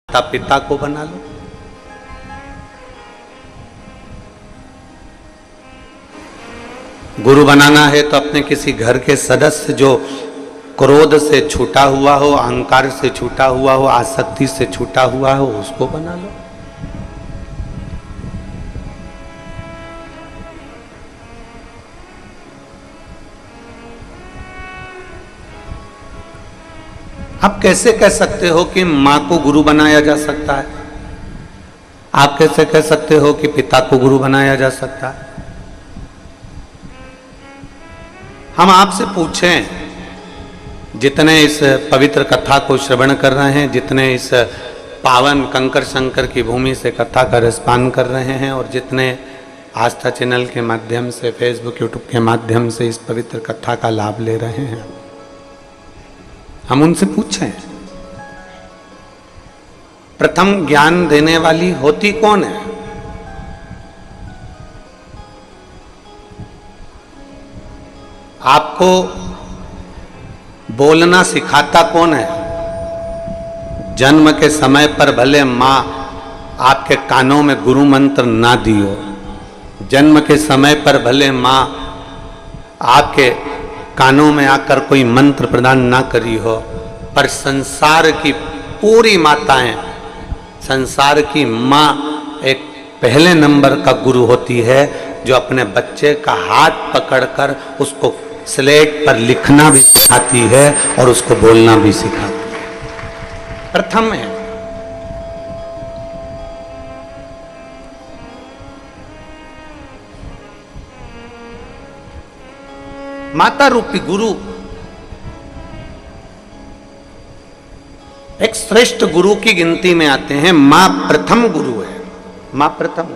माता पिता को बना लो। गुरु बनाना है तो अपने किसी घर के सदस्य जो क्रोध से छूटा हुआ हो, अहंकार से छूटा हुआ हो, आसक्ति से छूटा हुआ हो, उसको बना लो। आप कैसे कह सकते हो कि मां को गुरु बनाया जा सकता है? आप कैसे कह सकते हो कि पिता को गुरु बनाया जा सकता है? हम आपसे पूछें, जितने इस पवित्र कथा को श्रवण कर रहे हैं, जितने इस पावन कंकर शंकर की भूमि से कथा का रसपान कर रहे हैं और जितने आस्था चैनल के माध्यम से, फेसबुक यूट्यूब के माध्यम से इस पवित्र कथा का लाभ ले रहे हैं, हम उनसे पूछें, प्रथम ज्ञान देने वाली होती कौन है? आपको बोलना सिखाता कौन है? जन्म के समय पर भले मां आपके कानों में गुरु मंत्र ना दी हो, जन्म के समय पर भले मां आपके कानों में आकर कोई मंत्र प्रदान ना करी हो, पर संसार की पूरी माताएं, संसार की मां एक पहले नंबर का गुरु होती है, जो अपने बच्चे का हाथ पकड़कर उसको स्लेट पर लिखना भी सिखाती है और उसको बोलना भी सिखाती है। प्रथम है। माता रूपी गुरु एक श्रेष्ठ गुरु की गिनती में आते हैं। मां प्रथम गुरु है, मां प्रथम।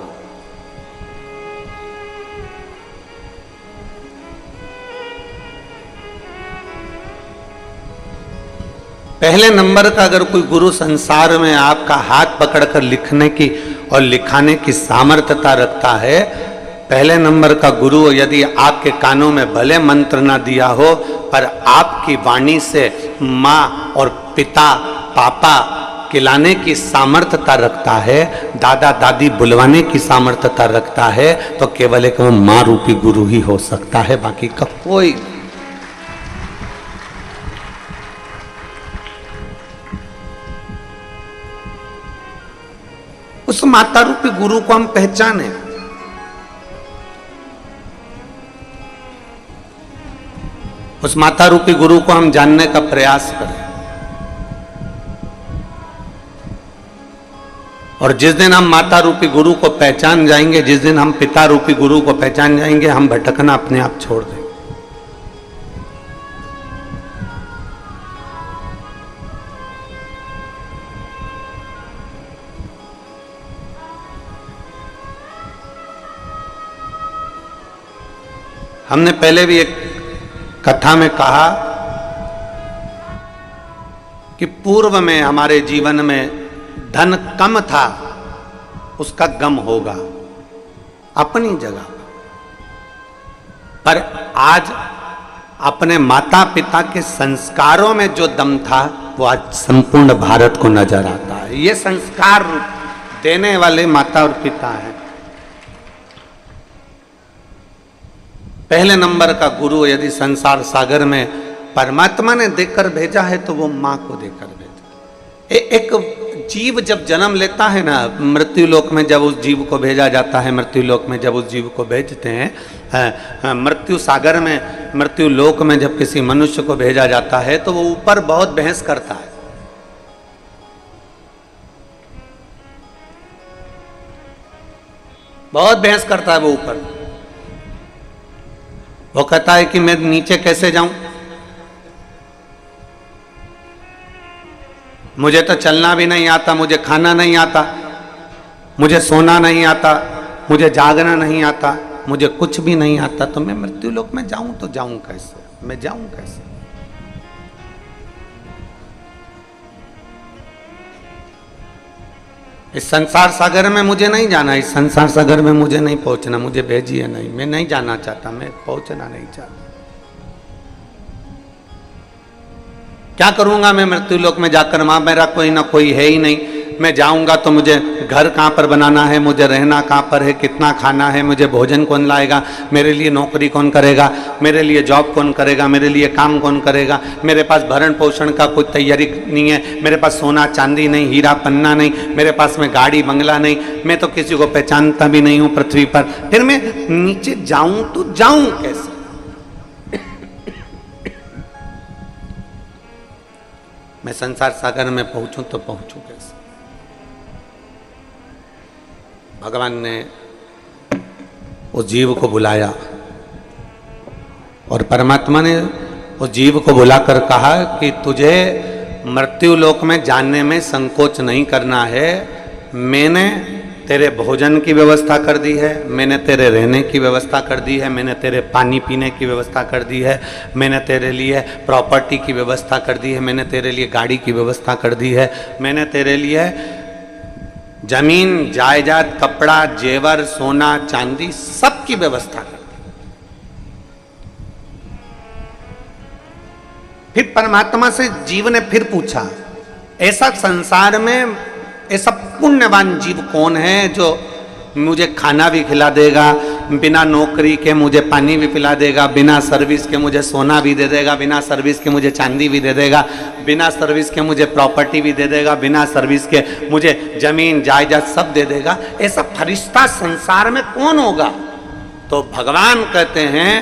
पहले नंबर का अगर कोई गुरु संसार में आपका हाथ पकड़कर लिखने की और लिखाने की सामर्थ्यता रखता है, पहले नंबर का गुरु यदि आपके कानों में भले मंत्र ना दिया हो, पर आपकी वाणी से माँ और पिता पापा खिलाने की सामर्थ्यता रखता है, दादा दादी बुलवाने की सामर्थ्यता रखता है, तो केवल एक माँ रूपी गुरु ही हो सकता है, बाकी का कोई। उस माता रूपी गुरु को हम पहचाने, उस माता रूपी गुरु को हम जानने का प्रयास करें। और जिस दिन हम माता रूपी गुरु को पहचान जाएंगे, जिस दिन हम पिता रूपी गुरु को पहचान जाएंगे, हम भटकना अपने आप छोड़ देंगे। हमने पहले भी एक कथा में कहा कि पूर्व में हमारे जीवन में धन कम था, उसका गम होगा अपनी जगह, पर आज अपने माता पिता के संस्कारों में जो दम था, वो आज संपूर्ण भारत को नजर आता है। ये संस्कार देने वाले माता और पिता हैं। पहले नंबर का गुरु यदि संसार सागर में परमात्मा ने देकर भेजा है, तो वो मां को देकर भेजा। एक जीव जब जन्म लेता है ना, मृत्यु लोक में जब उस जीव को भेजा जाता है, मृत्यु लोक में जब उस जीव को भेजते हैं, मृत्यु सागर में, मृत्यु लोक में जब किसी मनुष्य को भेजा जाता है, तो वो ऊपर बहुत बहस करता है। बहुत बहस करता है वो ऊपर। वो कहता है कि मैं नीचे कैसे जाऊं, मुझे तो चलना भी नहीं आता, मुझे खाना नहीं आता, मुझे सोना नहीं आता, मुझे जागना नहीं आता, मुझे कुछ भी नहीं आता, तो मैं मृत्यु लोक में जाऊं तो जाऊं कैसे, मैं जाऊं कैसे? इस संसार सागर में मुझे नहीं जाना, इस संसार सागर में मुझे नहीं पहुंचना, मुझे भेजिए नहीं, मैं नहीं जाना चाहता, मैं पहुंचना नहीं चाहता। क्या करूंगा मैं मृत्यु लोक में जाकर? वहां मेरा कोई ना कोई है ही नहीं, मैं जाऊंगा तो मुझे घर कहाँ पर बनाना है, मुझे रहना कहाँ पर है, कितना खाना है, मुझे भोजन कौन लाएगा, मेरे लिए नौकरी कौन करेगा, मेरे लिए जॉब कौन करेगा, मेरे लिए काम कौन करेगा, मेरे पास भरण पोषण का कोई तैयारी नहीं है, मेरे पास सोना चांदी नहीं, हीरा पन्ना नहीं, मेरे पास में गाड़ी बंगला नहीं, मैं तो किसी को पहचानता भी नहीं हूँ पृथ्वी पर, फिर मैं नीचे जाऊं तो जाऊं कैसे? मैं संसार सागर में पहुंचूं तो पहुंचूं कैसे? भगवान ने उस जीव को बुलाया और परमात्मा ने उस जीव को बुलाकर कहा कि तुझे मृत्यु लोक में जाने में संकोच नहीं करना है। मैंने तेरे भोजन की व्यवस्था कर दी है, मैंने तेरे रहने की व्यवस्था कर दी है, मैंने तेरे पानी पीने की व्यवस्था कर दी है, मैंने तेरे लिए प्रॉपर्टी की व्यवस्था कर दी है, मैंने तेरे लिए गाड़ी की व्यवस्था कर दी है, मैंने तेरे लिए जमीन जायदाद कपड़ा जेवर सोना चांदी सब की व्यवस्था कर दी। फिर परमात्मा से जीव ने फिर पूछा, ऐसा संसार में ऐसा पुण्यवान जीव कौन है जो मुझे खाना भी खिला देगा, बिना नौकरी के मुझे पानी भी पिला देगा, बिना सर्विस के मुझे सोना भी दे देगा, बिना सर्विस के मुझे चांदी भी दे देगा, बिना सर्विस के मुझे प्रॉपर्टी भी दे देगा, बिना सर्विस के मुझे जमीन जायदाद सब दे देगा। ऐसा फरिश्ता संसार में कौन होगा? तो भगवान कहते हैं,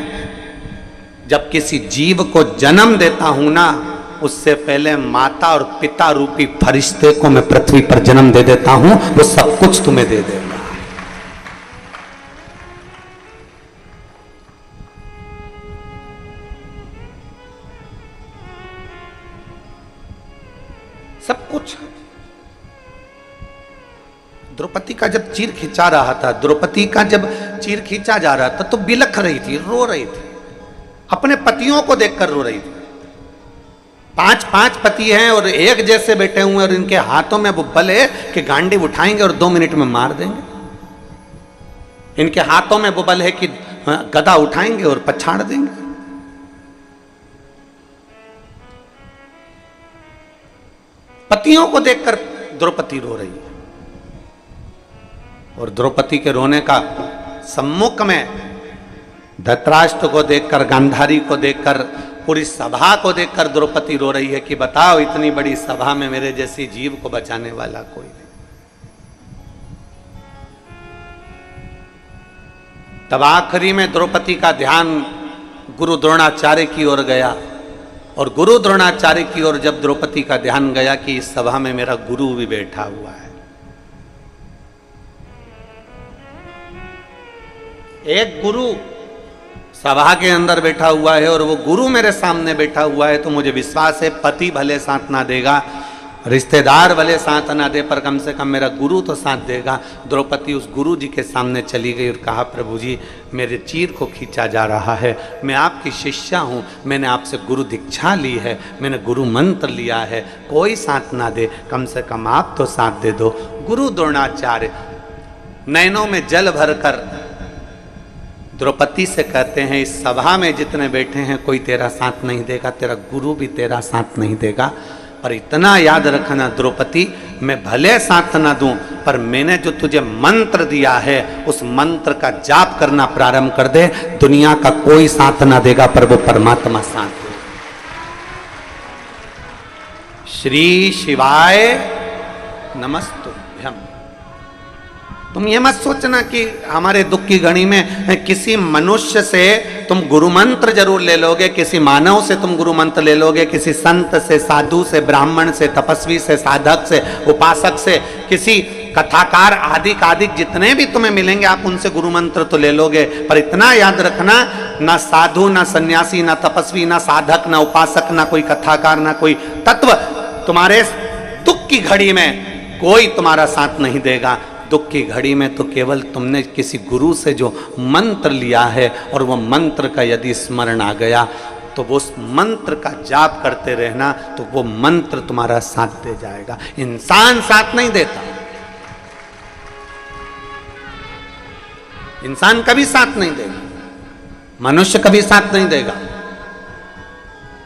जब किसी जीव को जन्म देता हूं ना, उससे पहले माता और पिता रूपी फरिश्ते को मैं पृथ्वी पर जन्म दे देता हूं, वो सब कुछ तुम्हें दे देगा। सब कुछ। द्रौपदी का जब चीर खींचा रहा था, द्रौपदी का जब चीर खींचा जा रहा था तो बिलख रही थी, रो रही थी, अपने पतियों को देखकर रो रही थी। 5 पति हैं और एक जैसे बैठे हुए और इनके हाथों में वो बल है कि गांडी उठाएंगे और 2 मिनट में मार देंगे। इनके हाथों में वो बल है कि गदा उठाएंगे और पछाड़ देंगे। पतियों को देखकर द्रौपदी रो रही है और द्रौपदी के रोने का सम्मुख में धृतराष्ट्र को देखकर, गांधारी को देखकर, पूरी सभा को देखकर द्रौपदी रो रही है कि बताओ, इतनी बड़ी सभा में मेरे जैसी जीव को बचाने वाला कोई नहीं। तब आखिरी में द्रौपदी का ध्यान गुरु द्रोणाचार्य की ओर गया और गुरु द्रोणाचार्य की ओर जब द्रौपदी का ध्यान गया कि इस सभा में मेरा गुरु भी बैठा हुआ है। एक गुरु सभा के अंदर बैठा हुआ है और वो गुरु मेरे सामने बैठा हुआ है, तो मुझे विश्वास है पति भले साथ ना देगा, रिश्तेदार भले साथ ना दे, पर कम से कम मेरा गुरु तो साथ देगा। द्रौपदी उस गुरु जी के सामने चली गई और कहा, प्रभु जी मेरे चीर को खींचा जा रहा है, मैं आपकी शिष्या हूँ, मैंने आपसे गुरु दीक्षा ली है, मैंने गुरु मंत्र लिया है, कोई साथ ना दे, कम से कम आप तो साथ दे दो। गुरु द्रोणाचार्य नैनों में जल भरकर द्रौपदी से कहते हैं, इस सभा में जितने बैठे हैं कोई तेरा साथ नहीं देगा, तेरा गुरु भी तेरा साथ नहीं देगा, पर इतना याद रखना द्रौपदी, मैं भले साथ ना दूं, पर मैंने जो तुझे मंत्र दिया है उस मंत्र का जाप करना प्रारंभ कर दे। दुनिया का कोई साथ ना देगा पर वो परमात्मा साथ देगा। श्री शिवाय नमस्तुभ्यम। तुम ये मत सोचना कि हमारे दुख की घड़ी में किसी मनुष्य से तुम गुरु मंत्र जरूर ले लोगे, किसी मानव से तुम गुरु मंत्र ले लोगे, किसी संत से, साधु से, ब्राह्मण से, तपस्वी से, साधक से, उपासक से, किसी कथाकार आदि जितने भी तुम्हें मिलेंगे आप उनसे गुरु मंत्र तो ले लोगे, पर इतना याद रखना, ना साधु, ना सन्यासी, ना तपस्वी, ना साधक, ना उपासक, ना कोई कथाकार, ना कोई तत्व तुम्हारे दुख की घड़ी में कोई तुम्हारा साथ नहीं देगा। दुख की घड़ी में तो केवल तुमने किसी गुरु से जो मंत्र लिया है और वो मंत्र का यदि स्मरण आ गया तो वो उस मंत्र का जाप करते रहना, तो वो मंत्र तुम्हारा साथ दे जाएगा। इंसान साथ नहीं देता, इंसान कभी साथ नहीं देगा, मनुष्य कभी साथ नहीं देगा।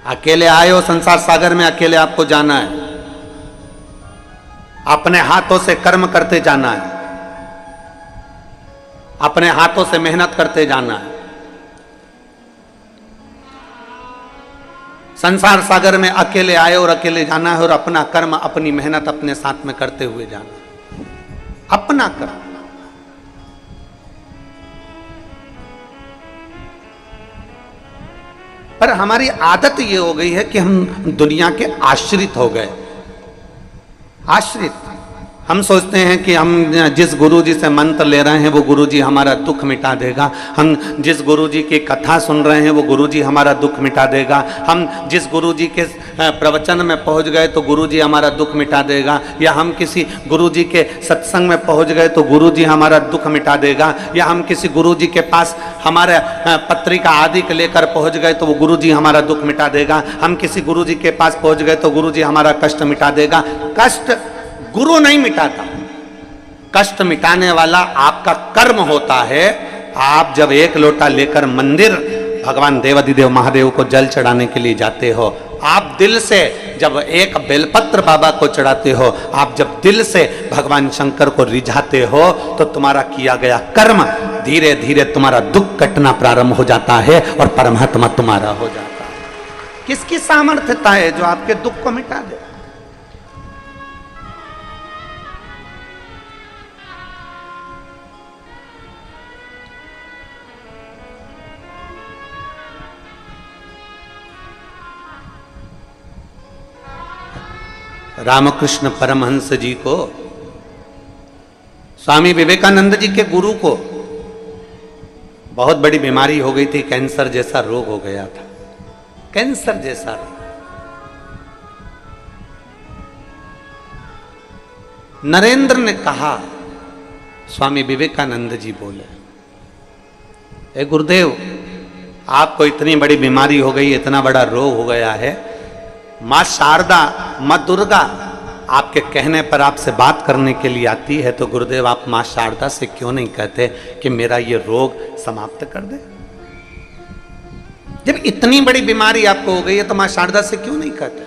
अकेले आए हो संसार सागर में, अकेले आपको जाना है, अपने हाथों से कर्म करते जाना है, अपने हाथों से मेहनत करते जाना है। संसार सागर में अकेले आए और अकेले जाना है, और अपना कर्म अपनी मेहनत अपने साथ में करते हुए जाना, अपना कर्म। पर हमारी आदत ये हो गई है कि हम दुनिया के आश्रित हो गए। आश्रित, हम सोचते हैं कि हम जिस गुरुजी से मंत्र ले रहे हैं वो गुरुजी हमारा दुख मिटा देगा, हम जिस गुरुजी की कथा सुन रहे हैं वो गुरुजी हमारा दुख मिटा देगा, हम जिस गुरुजी के प्रवचन में पहुंच गए तो गुरुजी हमारा दुख मिटा देगा, या हम किसी गुरुजी के सत्संग में पहुंच गए तो गुरुजी हमारा दुख मिटा देगा, या हम किसी गुरुजी के पास हमारे पत्रिका आदि के लेकर पहुंच गए तो वो गुरुजी हमारा दुख मिटा देगा, हम किसी गुरुजी के पास पहुंच गए तो गुरुजी हमारा कष्ट मिटा देगा। कष्ट गुरु नहीं मिटाता, कष्ट मिटाने वाला आपका कर्म होता है। आप जब एक लोटा लेकर मंदिर भगवान देवाधिदेव महादेव को जल चढ़ाने के लिए जाते हो, आप दिल से जब एक बेलपत्र बाबा को चढ़ाते हो, आप जब दिल से भगवान शंकर को रिझाते हो, तो तुम्हारा किया गया कर्म धीरे धीरे तुम्हारा दुख कटना प्रारंभ हो जाता है और परमात्मा तुम्हारा हो जाता है। किसकी सामर्थ्यता है जो आपके दुख को मिटा दे? रामकृष्ण परमहंस जी को, स्वामी विवेकानंद जी के गुरु को बहुत बड़ी बीमारी हो गई थी, कैंसर जैसा रोग हो गया था, कैंसर जैसा रोग। नरेंद्र ने कहा, स्वामी विवेकानंद जी बोले, ए गुरुदेव, आपको इतनी बड़ी बीमारी हो गई, इतना बड़ा रोग हो गया है, माँ शारदा, माँ दुर्गा आपके कहने पर आपसे बात करने के लिए आती है, तो गुरुदेव आप माँ शारदा से क्यों नहीं कहते कि मेरा ये रोग समाप्त कर दे? जब इतनी बड़ी बीमारी आपको हो गई है तो माँ शारदा से क्यों नहीं कहते?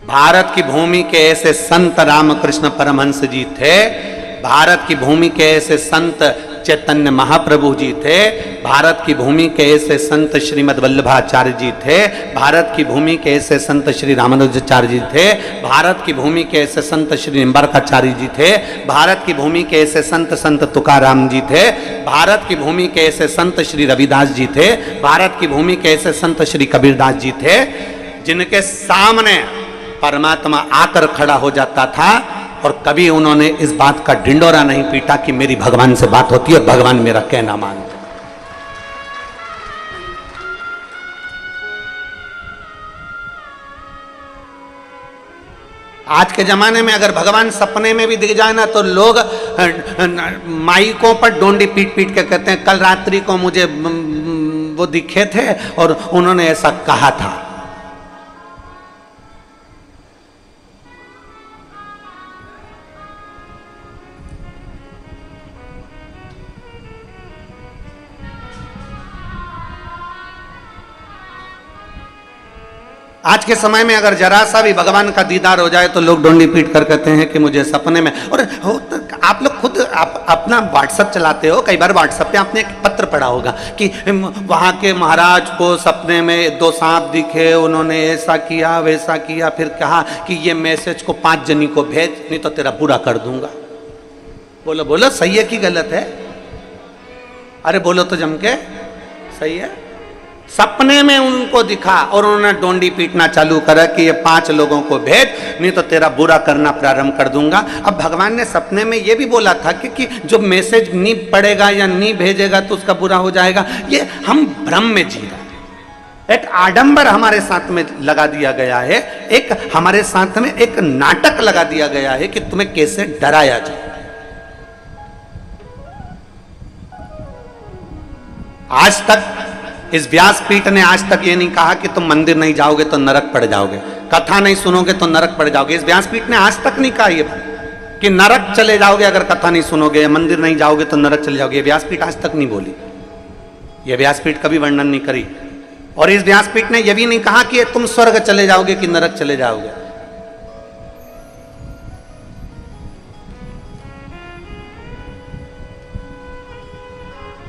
भारत की भूमि के ऐसे संत रामकृष्ण परमहंस जी थे, भारत की भूमि के ऐसे संत चैतन्य महाप्रभु जी थे, भारत की भूमि के ऐसे संत श्रीमद वल्लभाचार्य जी थे, भारत की भूमि के ऐसे संत श्री रामानुजाचार्य जी थे, भारत की भूमि के ऐसे संत श्री निम्बार्काचार्य जी थे, भारत की भूमि के ऐसे संत तुकाराम जी थे, भारत की भूमि के ऐसे संत श्री रविदास जी थे, भारत की भूमि के ऐसे संत श्री कबीरदास जी थे, जिनके सामने परमात्मा आकर खड़ा हो जाता था और कभी उन्होंने इस बात का ढिंडोरा नहीं पीटा कि मेरी भगवान से बात होती है और भगवान मेरा कहना मानते। आज के जमाने में अगर भगवान सपने में भी दिख जाए ना, तो लोग माइकों पर डोंडी पीट पीट के कहते हैं, कल रात्रि को मुझे वो दिखे थे और उन्होंने ऐसा कहा था। आज के समय में अगर जरा सा भी भगवान का दीदार हो जाए तो लोग डोंडी पीट कर कहते हैं कि मुझे सपने में। और आप लोग खुद अपना व्हाट्सएप चलाते हो, कई बार व्हाट्सएप पे आपने एक पत्र पढ़ा होगा कि वहाँ के महाराज को सपने में 2 सांप दिखे, उन्होंने ऐसा किया वैसा किया, फिर कहा कि ये मैसेज को 5 जनी को भेज, नहीं तो तेरा बुरा कर दूंगा। बोलो बोलो, सही है कि गलत है? अरे बोलो तो जम के, सही है। सपने में उनको दिखा और उन्होंने डोंडी पीटना चालू करा कि ये 5 लोगों को भेज, नहीं तो तेरा बुरा करना प्रारंभ कर दूंगा। अब भगवान ने सपने में ये भी बोला था कि जो मैसेज नहीं पढ़ेगा या नहीं भेजेगा तो उसका बुरा हो जाएगा। ये हम भ्रम में जी रहे हैं, एक आडंबर हमारे साथ में लगा दिया गया है, एक हमारे साथ में एक नाटक लगा दिया गया है कि तुम्हें कैसे डराया जाए। आज तक इस व्यासपीठ ने आज तक ये नहीं कहा कि तुम मंदिर नहीं जाओगे तो नरक पड़ जाओगे, कथा नहीं सुनोगे तो नरक पड़ जाओगे। इस व्यासपीठ ने आज तक नहीं कहा ये कि नरक चले जाओगे अगर कथा नहीं सुनोगे, मंदिर नहीं जाओगे तो नरक चले जाओगे। ये व्यासपीठ आज तक नहीं बोली, ये व्यासपीठ कभी वर्णन नहीं करी। और इस व्यासपीठ ने यह भी नहीं कहा कि तुम स्वर्ग चले जाओगे कि नरक चले जाओगे।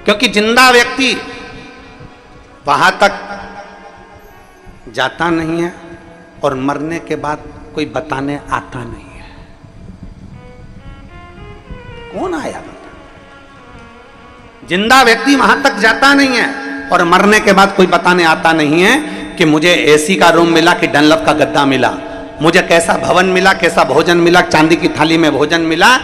क्योंकि जिंदा व्यक्ति वहां तक जाता नहीं है और मरने के बाद कोई बताने आता नहीं है। कौन आया बता? जिंदा व्यक्ति वहां तक जाता नहीं है और मरने के बाद कोई बताने आता नहीं है कि मुझे एसी का रूम मिला कि डनलप का गद्दा मिला, मुझे कैसा भवन मिला, कैसा भोजन मिला, चांदी की थाली में भोजन मिला,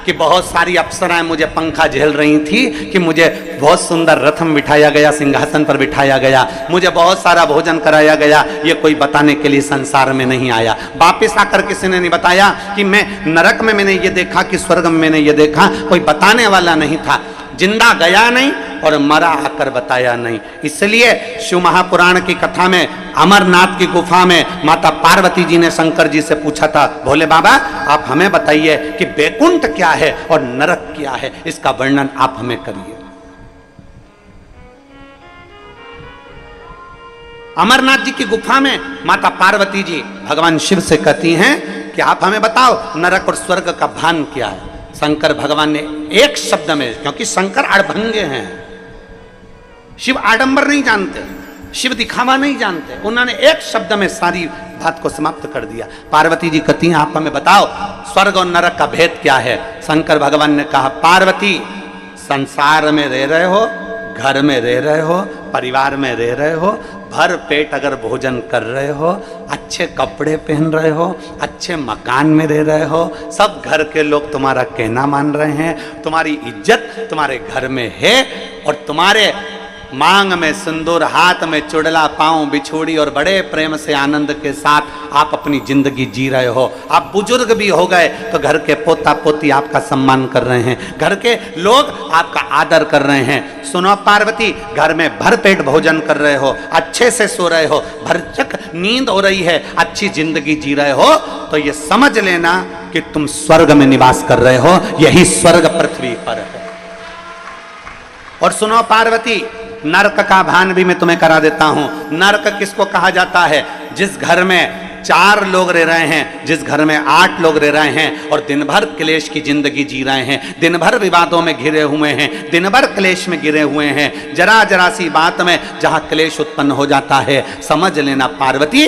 कि बहुत सारी अप्सराएं मुझे पंखा झेल रही थी, कि मुझे बहुत सुंदर रथ में बिठाया गया, सिंहासन पर बिठाया गया, मुझे बहुत सारा भोजन कराया गया। ये कोई बताने के लिए संसार में नहीं आया। वापिस आकर किसी ने नहीं बताया कि मैं नरक में मैंने ये देखा, कि स्वर्ग में मैंने ये देखा। कोई बताने वाला नहीं था। जिंदा गया नहीं और मरा आकर बताया नहीं। इसलिए शिव महापुराण की कथा में अमरनाथ की गुफा में माता पार्वती जी ने शंकर जी से पूछा था, भोले बाबा आप हमें बताइए कि बैकुंठ क्या है और नरक क्या है, इसका वर्णन आप हमें करिए। अमरनाथ जी की गुफा में माता पार्वती जी भगवान शिव से कहती हैं कि आप हमें बताओ नरक और स्वर्ग का भान क्या है। शंकर भगवान ने एक शब्द में, क्योंकि शंकर अड़भंगे हैं, शिव आडंबर नहीं जानते, शिव दिखावा नहीं जानते, उन्होंने एक शब्द में सारी बात को समाप्त कर दिया। पार्वती जी कहती हैं आप हमें बताओ स्वर्ग और नरक का भेद क्या है। शंकर भगवान ने कहा, पार्वती संसार में रह रहे हो, घर में रह रहे हो, परिवार में रह रहे हो, भर पेट अगर भोजन कर रहे हो, अच्छे कपड़े पहन रहे हो, अच्छे मकान में रह रहे हो, सब घर के लोग तुम्हारा कहना मान रहे हैं, तुम्हारी इज्जत तुम्हारे घर में है, और तुम्हारे मांग में सिंदूर, हाथ में चुड़ला, पांव बिछोड़ी, और बड़े प्रेम से आनंद के साथ आप अपनी जिंदगी जी रहे हो। आप बुजुर्ग भी हो गए तो घर के पोता पोती आपका सम्मान कर रहे हैं, घर के लोग आपका आदर कर रहे हैं। सुनो पार्वती, घर में भरपेट भोजन कर रहे हो, अच्छे से सो रहे हो, भरचक नींद हो रही है, अच्छी जिंदगी जी रहे हो, तो ये समझ लेना कि तुम स्वर्ग में निवास कर रहे हो। यही स्वर्ग पृथ्वी पर है। और सुनो पार्वती, नरक का भान भी मैं तुम्हें करा देता हूं। नरक किसको कहा जाता है? जिस घर में 4 लोग रह रहे हैं, जिस घर में 8 लोग रह रहे हैं और दिन भर क्लेश की जिंदगी जी रहे हैं, दिन भर विवादों में घिरे हुए हैं, दिन भर क्लेश में घिरे हुए हैं, जरा जरा सी बात में जहां क्लेश उत्पन्न हो जाता है, समझ लेना पार्वती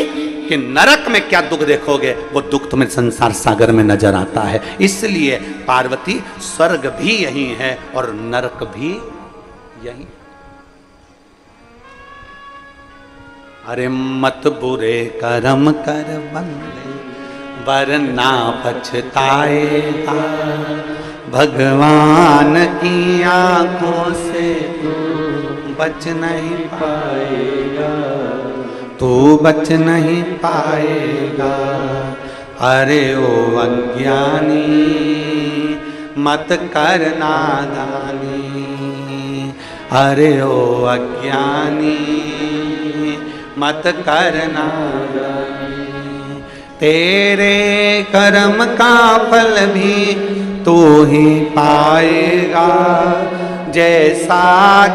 कि नरक में क्या दुख देखोगे, वो दुख तुम्हें संसार सागर में नजर आता है। इसलिए पार्वती, स्वर्ग भी यही है और नरक भी यही। अरे मत बुरे कर्म कर बंदे, वरना पछताएगा, भगवान की आंखों से तू बच नहीं पाएगा, तू बच नहीं पाएगा। अरे ओ अज्ञानी मत कर नादानी, अरे ओ अज्ञानी मत करना, तेरे कर्म का फल भी तू ही पाएगा, जैसा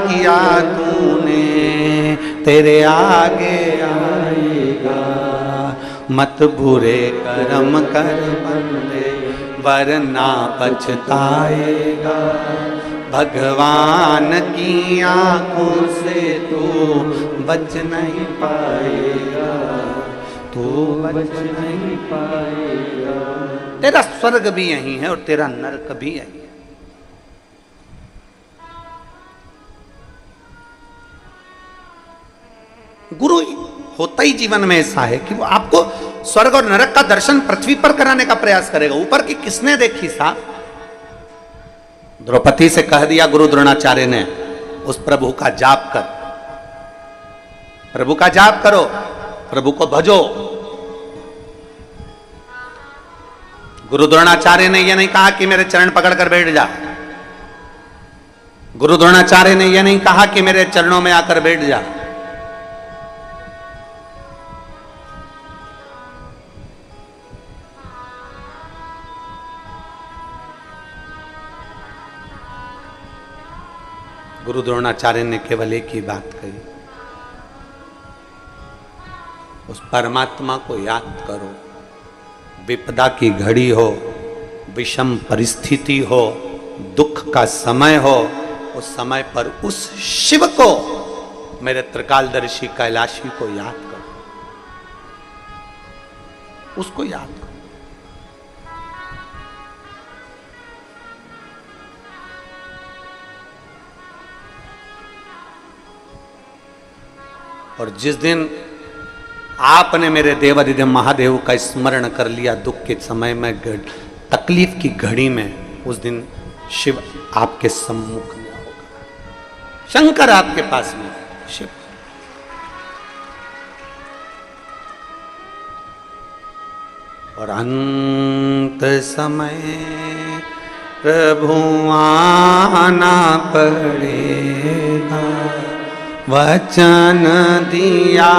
किया तूने तेरे आगे आएगा। मत बुरे कर्म कर बंदे, वरना पछताएगा, भगवान की आंखों से तू बच नहीं पाएगा, तू बच नहीं पाएगा। तेरा स्वर्ग भी यही है और तेरा नरक भी यही है। गुरु होता ही जीवन में ऐसा है कि वो आपको स्वर्ग और नरक का दर्शन पृथ्वी पर कराने का प्रयास करेगा। ऊपर की किसने देखी साहब? द्रौपदी से कह दिया गुरु द्रोणाचार्य ने, उस प्रभु का जाप कर, प्रभु का जाप करो, प्रभु को भजो। गुरु द्रोणाचार्य ने यह नहीं कहा कि मेरे चरण पकड़कर बैठ जा, गुरु द्रोणाचार्य ने यह नहीं कहा कि मेरे चरणों में आकर बैठ जा। गुरु द्रोणाचार्य ने केवल एक ही बात कही, उस परमात्मा को याद करो। विपदा की घड़ी हो, विषम परिस्थिति हो, दुख का समय हो, उस समय पर उस शिव को, मेरे त्रिकालदर्शी कैलाशी को याद करो, उसको याद करो। और जिस दिन आपने मेरे देवाधिदेव महादेव का स्मरण कर लिया दुख के समय में, तकलीफ की घड़ी में, उस दिन शिव आपके सम्मुख में होगा, शंकर आपके पास में, शिव। और अंत समय प्रभु आना पड़ेगा, वचन दिया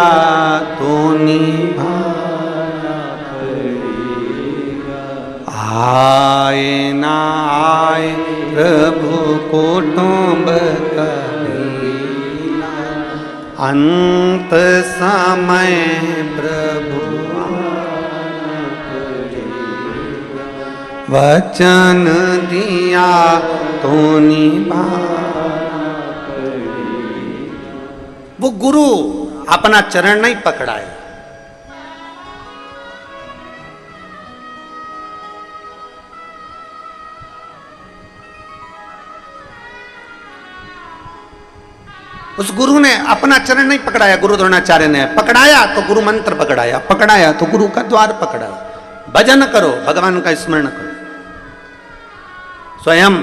तो निभाना पड़ेगा। आए ना आए प्रभु कुटुंब कबीला, अंत समय प्रभु आना पड़ेगा, वचन दिया तो निभाना। वो गुरु अपना चरण नहीं पकड़ाए, उस गुरु ने अपना चरण नहीं पकड़ाया, गुरु द्रोणाचार्य ने पकड़ाया तो गुरु मंत्र पकड़ाया, पकड़ाया तो गुरु का द्वार पकड़ाया। भजन करो, भगवान का स्मरण करो। स्वयं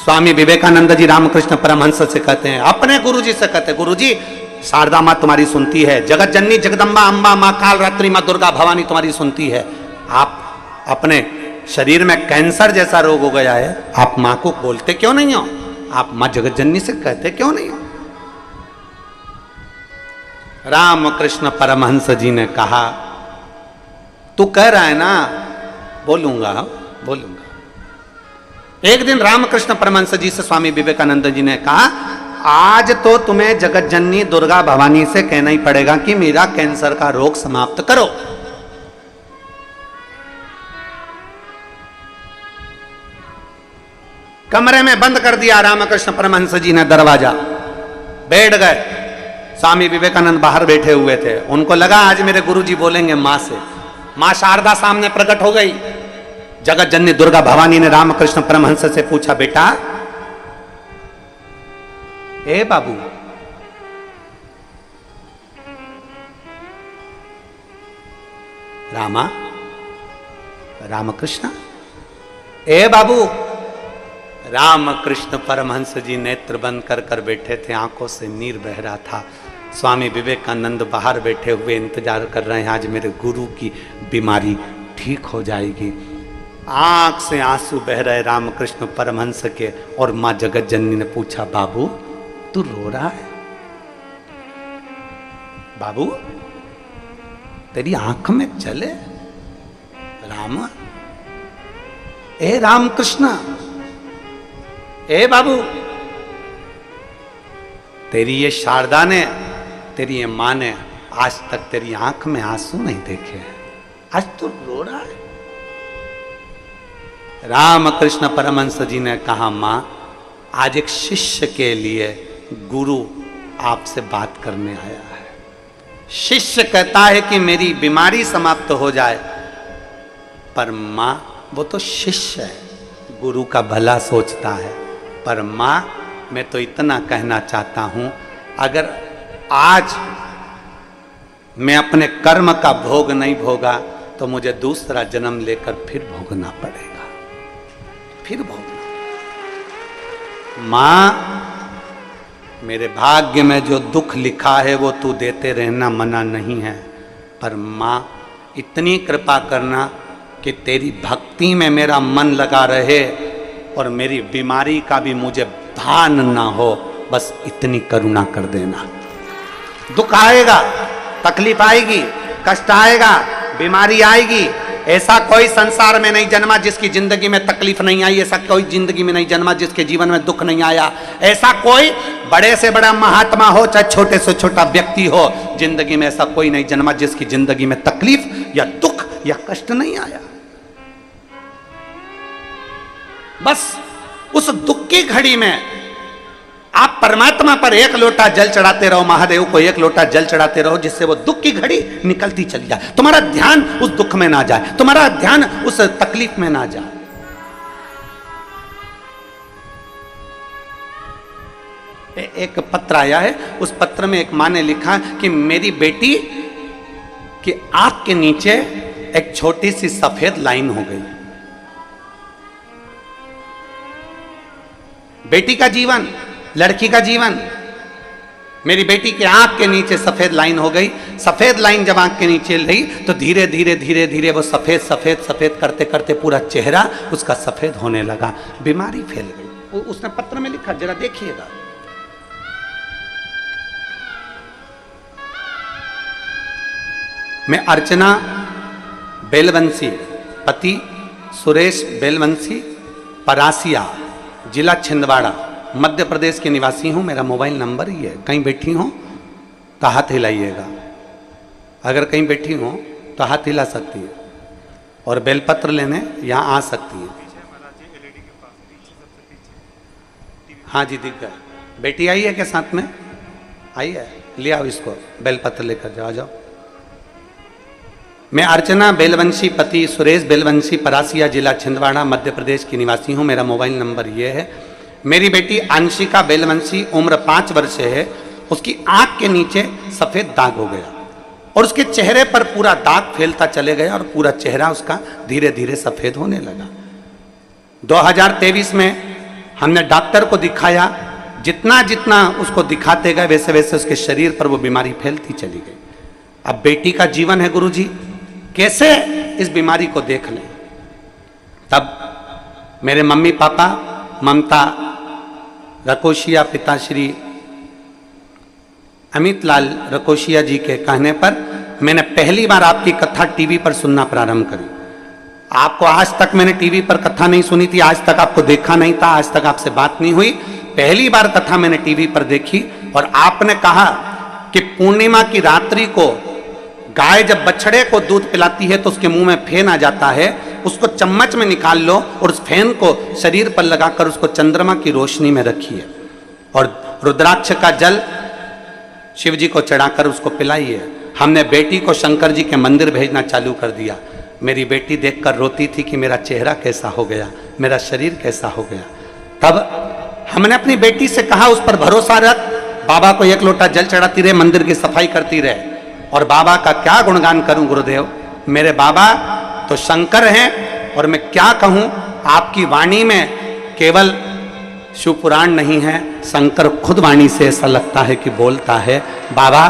स्वामी विवेकानंद जी रामकृष्ण परमहंस से कहते हैं, अपने गुरु जी से कहते हैं, गुरु जी शारदा माँ तुम्हारी सुनती है, जगत जननी जगदम्बा अम्बा माँ काल रात्रि माँ दुर्गा भवानी तुम्हारी सुनती है। आप अपने शरीर में कैंसर जैसा रोग हो गया है, आप माँ को बोलते क्यों नहीं हो? आप माँ जगत जननी से कहते क्यों नहीं हो? रामकृष्ण परमहंस जी ने कहा, तू कह रहा है ना, बोलूंगा बोलूंगा। एक दिन रामकृष्ण परमहंस जी से स्वामी विवेकानंद जी ने कहा, आज तो तुम्हें जगत जननी दुर्गा भवानी से कहना ही पड़ेगा कि मेरा कैंसर का रोग समाप्त करो। कमरे में बंद कर दिया रामकृष्ण परमहंस जी ने दरवाजा, बैठ गए। स्वामी विवेकानंद बाहर बैठे हुए थे, उनको लगा आज मेरे गुरुजी बोलेंगे मां से। मां शारदा सामने प्रकट हो गई। जगत जननी दुर्गा भवानी ने रामकृष्ण परमहंस से पूछा, बेटा ए बाबू, रामा रामकृष्ण, ए बाबू। रामकृष्ण परमहंस जी नेत्र बंद कर कर बैठे थे, आंखों से नीर बह रहा था। स्वामी विवेकानंद बाहर बैठे हुए इंतजार कर रहे हैं, आज मेरे गुरु की बीमारी ठीक हो जाएगी। आंख से आंसू बह रहे रामकृष्ण परमहंस के। और मां जगत जननी ने पूछा, बाबू तू रो रहा है? बाबू तेरी आंख में चले? राम, ए रामकृष्ण, ए बाबू, तेरी ये शारदा ने, तेरी ये मां ने आज तक तेरी आंख में आंसू नहीं देखे हैं, आज तू रो रहा है? रामकृष्ण परमहंस जी ने कहा, मां आज एक शिष्य के लिए गुरु आपसे बात करने आया है। शिष्य कहता है कि मेरी बीमारी समाप्त हो जाए, पर मां वो तो शिष्य है, गुरु का भला सोचता है। पर मां मैं तो इतना कहना चाहता हूं, अगर आज मैं अपने कर्म का भोग नहीं भोगा तो मुझे दूसरा जन्म लेकर फिर भोगना पड़ेगा, फिर भोगना। मां मेरे भाग्य में जो दुख लिखा है वो तू देते रहना मना नहीं है, पर मां इतनी कृपा करना कि तेरी भक्ति में मेरा मन लगा रहे और मेरी बीमारी का भी मुझे भान ना हो, बस इतनी करुणा कर देना। दुख आएगा, तकलीफ आएगी, कष्ट आएगा, बीमारी आएगी, ऐसा कोई संसार में नहीं जन्मा जिसकी जिंदगी में तकलीफ नहीं आई, ऐसा कोई जिंदगी में नहीं जन्मा जिसके जीवन में दुख नहीं आया, ऐसा कोई बड़े से बड़ा महात्मा हो चाहे छोटे से छोटा व्यक्ति हो, जिंदगी में ऐसा कोई नहीं जन्मा जिसकी जिंदगी में तकलीफ या दुख या कष्ट नहीं आया। बस उस दुख की घड़ी में आप परमात्मा पर एक लोटा जल चढ़ाते रहो, महादेव को एक लोटा जल चढ़ाते रहो, जिससे वो दुख की घड़ी निकलती चली जाए, तुम्हारा ध्यान उस दुख में ना जाए, तुम्हारा ध्यान उस तकलीफ में ना जाए। एक पत्र आया है, उस पत्र में एक मां ने लिखा कि मेरी बेटी की आंख के नीचे एक छोटी सी सफेद लाइन हो गई। बेटी का जीवन, लड़की का जीवन, मेरी बेटी के आंख के नीचे सफेद लाइन हो गई। सफेद लाइन जब आंख के नीचे ली तो धीरे धीरे धीरे धीरे वो सफेद सफेद सफेद करते करते पूरा चेहरा उसका सफेद होने लगा, बीमारी फैल गई। उसने पत्र में लिखा, जरा देखिएगा। मैं अर्चना बेलवंशी, पति सुरेश बेलवंशी, परासिया, जिला छिंदवाड़ा, मध्य प्रदेश के निवासी हूं। मेरा मोबाइल नंबर ही है। कहीं बैठी हो तो हाथ हिलाइएगा, अगर कहीं बैठी हो तो हाथ हिला सकती है और बेलपत्र लेने यहां आ सकती है। हाँ जी, दिख गया। बेटी आई है क्या साथ में? आई है, ले आओ इसको, बेलपत्र लेकर जाओ। जाओ। मैं अर्चना बेलवंशी, पति सुरेश बेलवंशी, परासिया, जिला छिंदवाड़ा, मध्य प्रदेश की निवासी हूँ। मेरा मोबाइल नंबर ये है। मेरी बेटी अंशिका बेलवंशी, उम्र 5 वर्ष है। उसकी आंख के नीचे सफ़ेद दाग हो गया और उसके चेहरे पर पूरा दाग फैलता चले गया और पूरा चेहरा उसका धीरे धीरे सफ़ेद होने लगा। 2023 में हमने डॉक्टर को दिखाया। जितना जितना उसको दिखाते गए वैसे वैसे उसके शरीर पर वो बीमारी फैलती चली गई। अब बेटी का जीवन है गुरुजी, कैसे इस बीमारी को देख लें। तब मेरे मम्मी पापा, ममता रकोशिया, पिताश्री अमित लाल रकोशिया जी के कहने पर मैंने पहली बार आपकी कथा टीवी पर सुनना प्रारंभ करी। आपको आज तक मैंने टीवी पर कथा नहीं सुनी थी, आज तक आपको देखा नहीं था, आज तक आपसे बात नहीं हुई। पहली बार कथा मैंने टीवी पर देखी और आपने कहा कि पूर्णिमा की रात्रि को गाय जब बछड़े को दूध पिलाती है तो उसके मुंह में फेन आ जाता है, उसको चम्मच में निकाल लो और उस फेन को शरीर पर लगाकर उसको चंद्रमा की रोशनी में रखिए और रुद्राक्ष का जल शिव जी को चढ़ाकर उसको पिलाइए। हमने बेटी को शंकर जी के मंदिर भेजना चालू कर दिया। मेरी बेटी देखकर रोती थी कि मेरा चेहरा कैसा हो गया, मेरा शरीर कैसा हो गया। तब हमने अपनी बेटी से कहा उस पर भरोसा रख, बाबा को एक लोटा जल चढ़ाती रहे, मंदिर की सफाई करती रहे। और बाबा का क्या गुणगान करूं गुरुदेव, मेरे बाबा तो शंकर हैं और मैं क्या कहूं, आपकी वाणी में केवल शिव पुराण नहीं है, शंकर खुद वाणी से ऐसा लगता है कि बोलता है। बाबा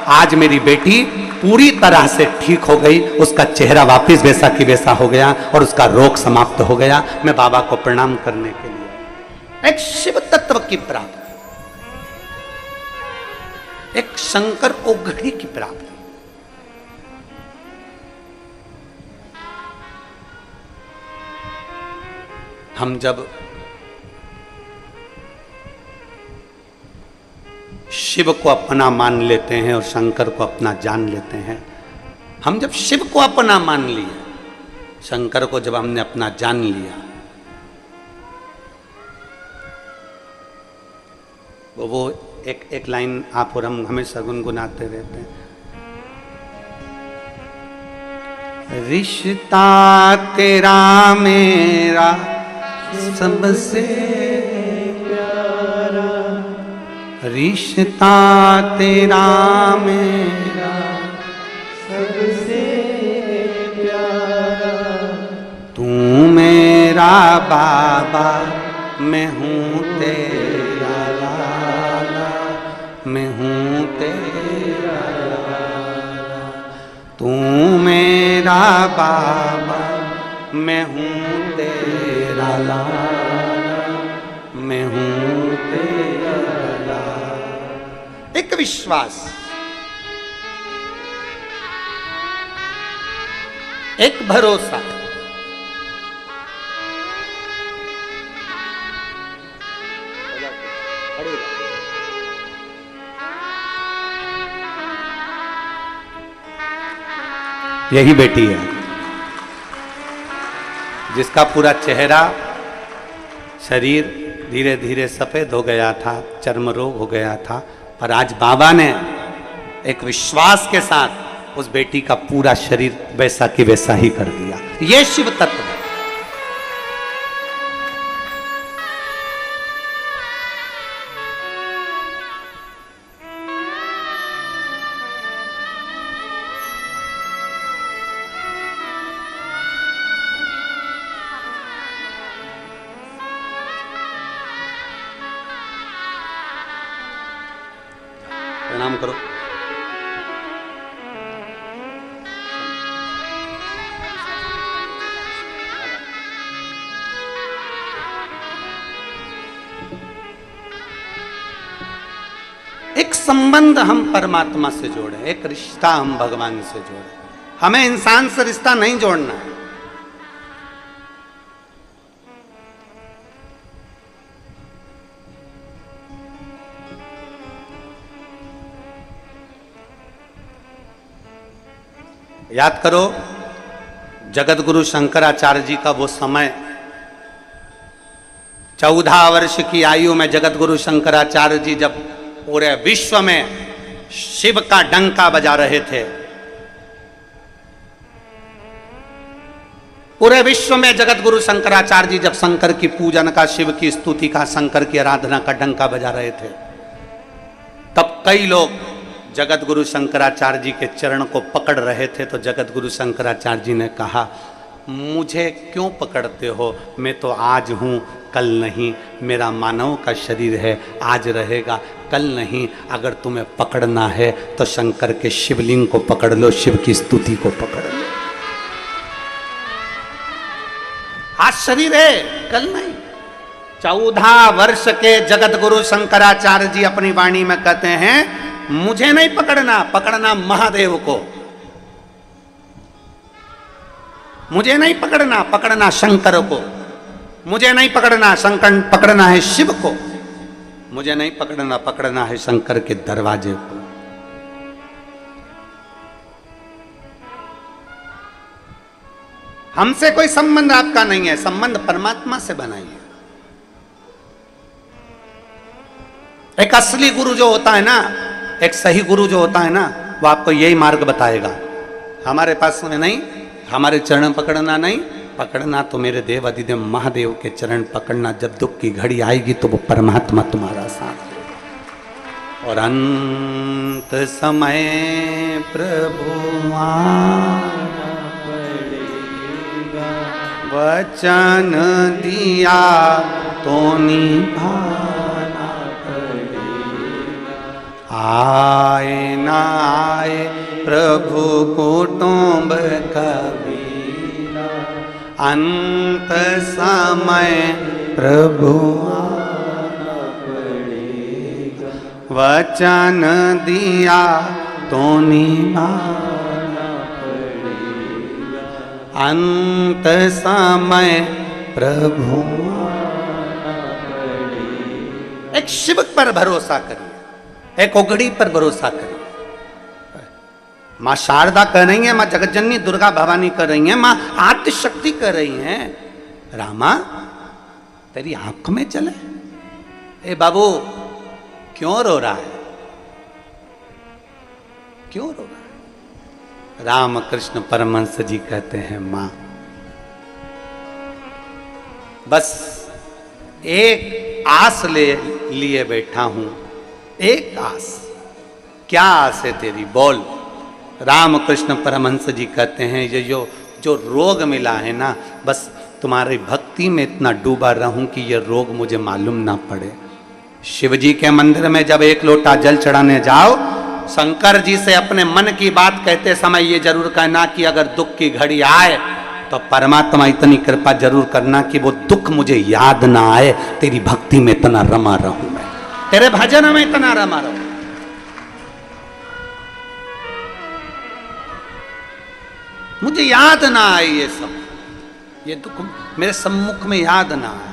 आज मेरी बेटी पूरी तरह से ठीक हो गई, उसका चेहरा वापस वैसा कि वैसा हो गया और उसका रोग समाप्त हो गया। मैं बाबा को प्रणाम करने के लिए एक शिव तत्व की प्राप्ति, एक शंकर ओघड़ी की प्राप्ति। हम जब शिव को अपना मान लेते हैं और शंकर को अपना जान लेते हैं, हम जब शिव को अपना मान लिए, शंकर को जब हमने अपना जान लिया, वो एक लाइन आप और हम हमेशा गुनगुनाते रहते हैं, रिश्ता तेरा मेरा सबसे प्यारा, रिश्ता तेरा मेरा सबसे प्यारा, तू मेरा बाबा मैं हूँ तेरा लाला, मैं हूँ तेरा लाला, तू मेरा बाबा मैं हूँ तेरा लाला, मैं हूँ तेरा लाला। एक विश्वास, एक भरोसा। यही बेटी है जिसका पूरा चेहरा, शरीर धीरे धीरे सफेद हो गया था, चर्म रोग हो गया था, पर आज बाबा ने एक विश्वास के साथ उस बेटी का पूरा शरीर वैसा की वैसा ही कर दिया। ये शिव तत्व है। प्रणाम करो। एक संबंध हम परमात्मा से जोड़े, एक रिश्ता हम भगवान से जोड़े। हमें इंसान से रिश्ता नहीं जोड़ना है। याद करो जगत गुरु शंकराचार्य जी का वो समय, 14 वर्ष की आयु में जगत गुरु शंकराचार्य जी जब पूरे विश्व में शिव का डंका बजा रहे थे, पूरे विश्व में जगत गुरु शंकराचार्य जी जब शंकर की पूजन का, शिव की स्तुति का, शंकर की आराधना का डंका बजा रहे थे, तब कई लोग जगत गुरु शंकराचार्य जी के चरण को पकड़ रहे थे। तो जगत गुरु शंकराचार्य जी ने कहा, मुझे क्यों पकड़ते हो? मैं तो आज हूँ, कल नहीं। मेरा मानव का शरीर है, आज रहेगा, कल नहीं। अगर तुम्हें पकड़ना है तो शंकर के शिवलिंग को पकड़ लो, शिव की स्तुति को पकड़ लो। आज शरीर है, कल नहीं। 14 वर्ष के जगत गुरु शंकराचार्य जी अपनी वाणी में कहते हैं, मुझे नहीं पकड़ना, पकड़ना महादेव को। मुझे नहीं पकड़ना, पकड़ना शंकर को। मुझे नहीं पकड़ना, शंकर पकड़ना है शिव को। मुझे नहीं पकड़ना, पकड़ना है शंकर के दरवाजे को। हमसे कोई संबंध आपका नहीं है, संबंध परमात्मा से बनाइए। एक असली गुरु जो होता है ना, एक सही गुरु जो होता है ना, वो आपको यही मार्ग बताएगा। हमारे पास में नहीं, हमारे चरण पकड़ना नहीं, पकड़ना तो मेरे देव अधिदेव महादेव के चरण पकड़ना। जब दुख की घड़ी आएगी तो वो परमात्मा तुम्हारा साथ देगा। और अंत समय प्रभु आना पड़ेगा, वचन दिया तो निभाना पड़ेगा। आए ना आए प्रभु कुटुंब कबीरा, अंत समय प्रभु आना पड़ेगा, वचन दिया तो निभाना पड़ेगा। अंत समय प्रभु आना पड़ेगा। एक शिव पर भरोसा करिए, एक ओगड़ी पर भरोसा करिए। माँ शारदा कर रही है, माँ जगतजननी दुर्गा भवानी कर रही है, माँ आद्य शक्ति कर रही हैं। रामा तेरी आंख में चले, ए बाबू क्यों रो रहा है, क्यों रो रहा है? रामकृष्ण परमहंस जी कहते हैं, माँ बस एक आस लिए बैठा हूं, एक आस। क्या आस है तेरी, बोल। रामकृष्ण परमहंस जी कहते हैं, ये जो रोग मिला है ना, बस तुम्हारी भक्ति में इतना डूबा रहूं कि ये रोग मुझे मालूम ना पड़े। शिव जी के मंदिर में जब एक लोटा जल चढ़ाने जाओ, शंकर जी से अपने मन की बात कहते समय ये जरूर कहना कि अगर दुख की घड़ी आए तो परमात्मा इतनी कृपा जरूर करना कि वो दुख मुझे याद ना आए, तेरी भक्ति में इतना रमा रहूं, मैं तेरे भजन में इतना रमा रहूं। मुझे याद ना आए ये सब, ये दुख मेरे सम्मुख में याद ना आए।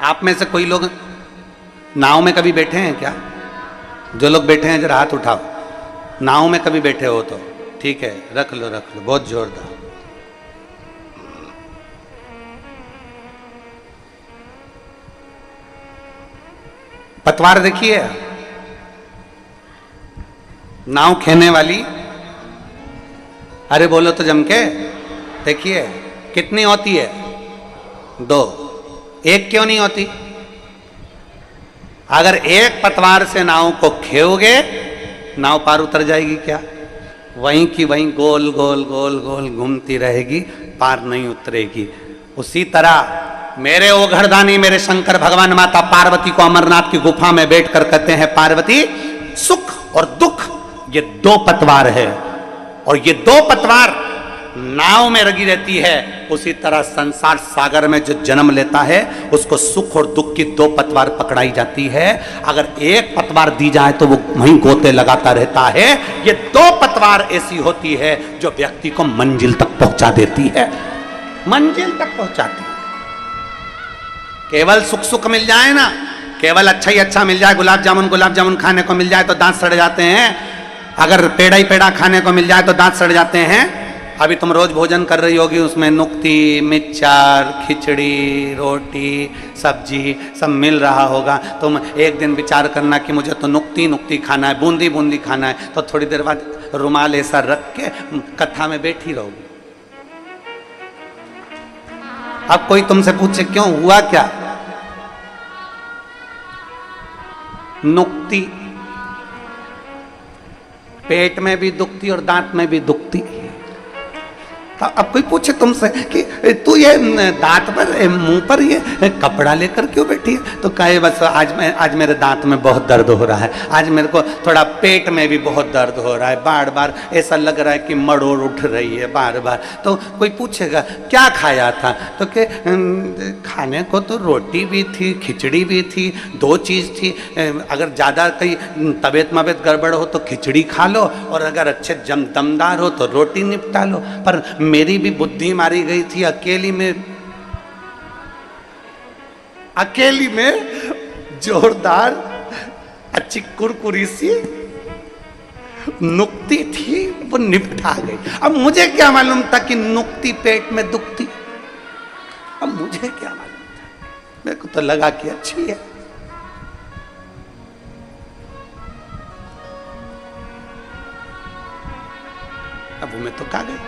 आप में से कोई लोग नाव में कभी बैठे हैं क्या? जो लोग बैठे हैं जरा हाथ उठाओ। नाव में कभी बैठे हो तो ठीक है, रख लो रख लो, बहुत जोरदार। पतवार देखिए, नाव खेने वाली, अरे बोलो तो जम के, देखिए कितनी होती है? 2। एक क्यों नहीं होती? अगर एक पतवार से नाव को खेओगे, नाव पार उतर जाएगी क्या? वहीं की वहीं गोल गोल गोल गोल घूमती रहेगी, पार नहीं उतरेगी। उसी तरह मेरे ओघड़दानी मेरे शंकर भगवान माता पार्वती को अमरनाथ की गुफा में बैठकर कहते हैं, पार्वती सुख और दुख ये 2 पतवार है, और ये 2 पतवार नाव में लगी रहती है। उसी तरह संसार सागर में जो जन्म लेता है उसको सुख और दुख की 2 पतवार पकड़ाई जाती है। अगर एक पतवार दी जाए तो वो वहीं गोते लगाता रहता है। ये 2 पतवार ऐसी होती है जो व्यक्ति को मंजिल तक पहुंचा देती है, मंजिल तक पहुंचाती है। केवल सुख सुख मिल जाए ना, केवल अच्छा ही अच्छा मिल जाए, गुलाब जामुन खाने को मिल जाए तो दांत सड़ जाते हैं। अगर पेड़ा ही पेड़ा खाने को मिल जाए तो दांत सड़ जाते हैं। अभी तुम रोज भोजन कर रही होगी, उसमें नुक्ती, मिक्सचर, खिचड़ी, रोटी, सब्जी सब मिल रहा होगा। तुम एक दिन विचार करना कि मुझे तो नुक्ती खाना है, बूंदी बूंदी खाना है, तो थोड़ी देर बाद रुमाल ऐसा रख के कथा में बैठी रहोगी। अब कोई तुमसे पूछे क्यों हुआ क्या? नुक्ती पेट में भी दुखती और दांत में भी दुखती। अब कोई पूछे तुमसे कि तू ये दांत पर मुंह पर ये कपड़ा लेकर क्यों बैठी है, तो कहे बस आज मेरे दांत में बहुत दर्द हो रहा है, आज मेरे को थोड़ा पेट में भी बहुत दर्द हो रहा है, बार बार ऐसा लग रहा है कि मड़ोड़ उठ रही है बार बार। तो कोई पूछेगा क्या खाया था, तो कि खाने को तो रोटी भी थी, खिचड़ी भी थी, 2 चीज़ थी। अगर ज़्यादा कहीं तबीयत मबीयत गड़बड़ हो तो खिचड़ी खा लो, और अगर अच्छे दमदार हो तो रोटी निपटा लो। पर मेरी भी बुद्धि मारी गई थी, अकेली में जोरदार अच्छी कुरकुरी सी नुक्ती थी, वो निपटा गई। अब मुझे क्या मालूम था कि नुक्ती पेट में दुखती, अब मुझे क्या मालूम था, मेरे को तो लगा कि अच्छी है। अब मैं तो खा गई।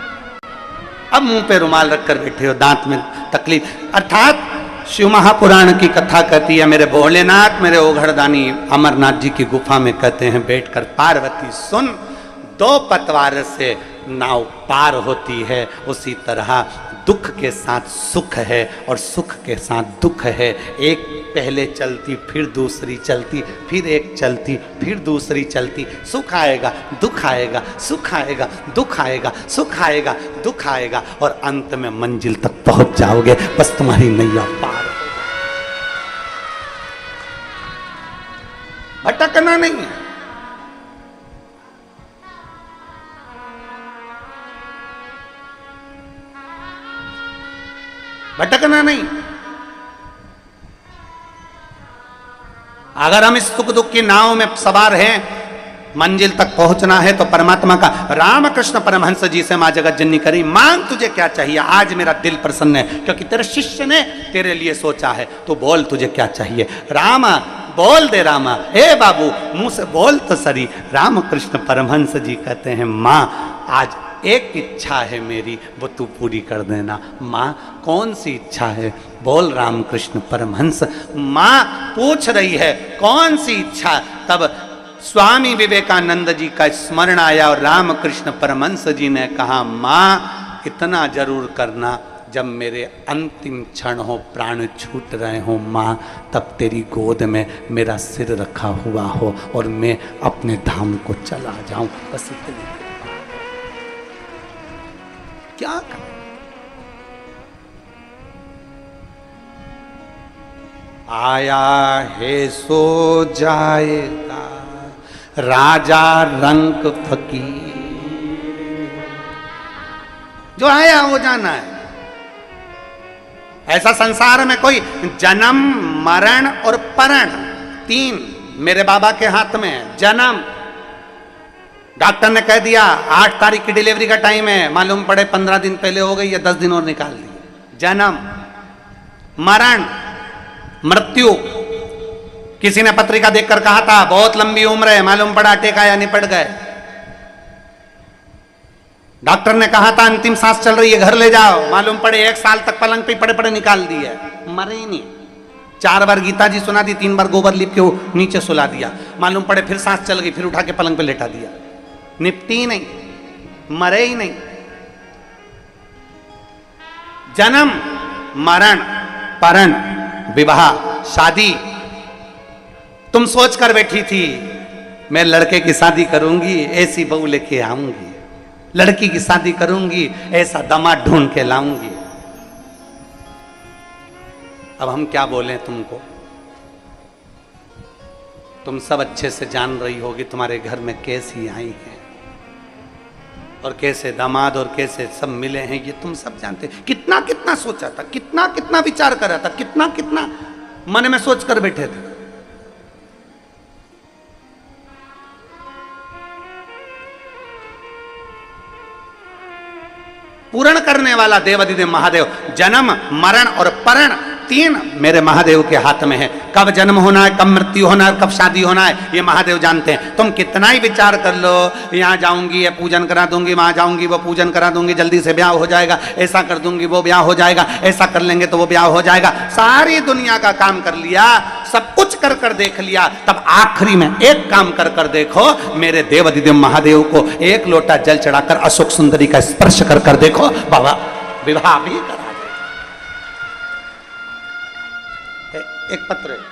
अब मुंह पे रुमाल रखकर बैठे हो, दांत में तकलीफ। अर्थात शिव महापुराण की कथा कहती है, मेरे भोलेनाथ मेरे ओघड़दानी अमरनाथ जी की गुफा में कहते हैं बैठकर, पार्वती सुन, 2 पतवार से नाव पार होती है। उसी तरह दुख के साथ सुख है और सुख के साथ दुख है। एक पहले चलती, फिर दूसरी चलती, फिर एक चलती, फिर दूसरी चलती। सुख आएगा, दुख आएगा, सुख आएगा, दुख आएगा, सुख आएगा, दुख आएगा, और अंत में मंजिल तक पहुंच जाओगे। बस तुम्हारी नैया पार, भटकना नहीं है। भटकना नहीं। अगर हम इस सुख दुख की नाव में सवार हैं, मंजिल तक पहुंचना है तो परमात्मा का, रामकृष्ण परमहंस जी से मां जगत जननी करी, मांग तुझे क्या चाहिए, आज मेरा दिल प्रसन्न है क्योंकि तेरे शिष्य ने तेरे लिए सोचा है, तो बोल तुझे क्या चाहिए। रामा बोल दे, रामा हे बाबू मुंह से बोल तो सरी। रामकृष्ण परमहंस जी कहते हैं, मां आज एक इच्छा है मेरी, वो तू पूरी कर देना। माँ कौन सी इच्छा है, बोल रामकृष्ण परमहंस। माँ पूछ रही है कौन सी इच्छा। तब स्वामी विवेकानंद जी का स्मरण आया और रामकृष्ण परमहंस जी ने कहा, माँ इतना जरूर करना, जब मेरे अंतिम क्षण हो, प्राण छूट रहे हो माँ, तब तेरी गोद में मेरा सिर रखा हुआ हो और मैं अपने धाम को चला जाऊं। बस इतनी क्या कर? आया है सो जाएगा, राजा रंक फकीर। जो आया वो जाना है। ऐसा संसार में कोई जन्म मरण और परण तीन मेरे बाबा के हाथ में है। जन्म, डॉक्टर ने कह दिया 8 तारीख की डिलीवरी का टाइम है, मालूम पड़े 15 दिन पहले हो गई या 10 दिन और निकाल दिए। जन्म, मरण, मृत्यु। किसी ने पत्रिका देखकर कहा था बहुत लंबी उम्र है, मालूम पड़ा टेका या निपट गए। डॉक्टर ने कहा था अंतिम सांस चल रही है, घर ले जाओ, मालूम पड़े 1 साल तक पलंग पे पड़े पड़े निकाल दिए, मरे ही नहीं। 4 बार गीता जी सुना दी, 3 बार गोबर लिप के वो नीचे सुला दिया, मालूम पड़े फिर सांस चल गई, फिर उठा के पलंग पे लेटा दिया, निपटी ही नहीं, मरे ही नहीं। जन्म, मरण, परण, विवाह, शादी। तुम सोच कर बैठी थी मैं लड़के की शादी करूंगी, ऐसी बहू लेके आऊंगी, लड़की की शादी करूंगी, ऐसा दामाद ढूंढ के लाऊंगी। अब हम क्या बोलें तुमको? तुम सब अच्छे से जान रही होगी तुम्हारे घर में कैसी आई है और कैसे दामाद और कैसे सब मिले हैं, ये तुम सब जानते। कितना कितना सोचा था, कितना कितना विचार करा था, कितना कितना मन में सोच कर बैठे थे। पूर्ण करने वाला देवाधिदेव महादेव। जन्म, मरण और परण तीन मेरे महादेव के हाथ में है। कब जन्म होना है, कब मृत्यु होना है, कब शादी होना है, ये महादेव जानते हैं। तुम कितना ही विचार कर लो, यहाँ जाऊंगी ये पूजन करा दूंगी, वहां जाऊंगी वो पूजन करा दूंगी, जल्दी से ब्याह हो जाएगा, ऐसा कर दूंगी वो ब्याह हो जाएगा, ऐसा कर लेंगे तो वो ब्याह हो जाएगा। सारी दुनिया का काम कर लिया, सब कुछ कर कर देख लिया, तब आखिरी में एक काम कर कर देखो, मेरे देवाधिदेव महादेव को एक लोटा जल चढ़ाकर अशोक सुंदरी का स्पर्श कर कर देखो, बाबा विवाह भी करा। एक पत्र है।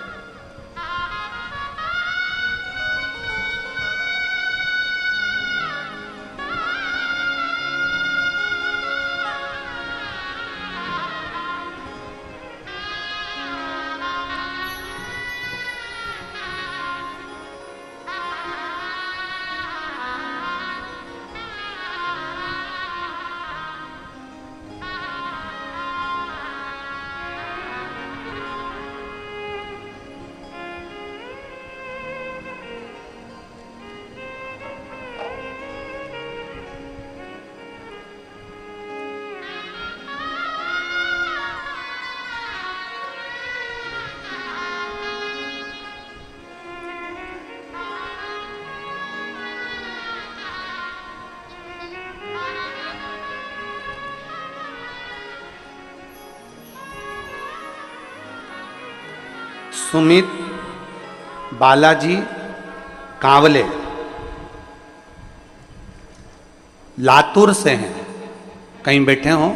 सुमित बालाजी कांवले लातूर से हैं। कहीं बैठे हो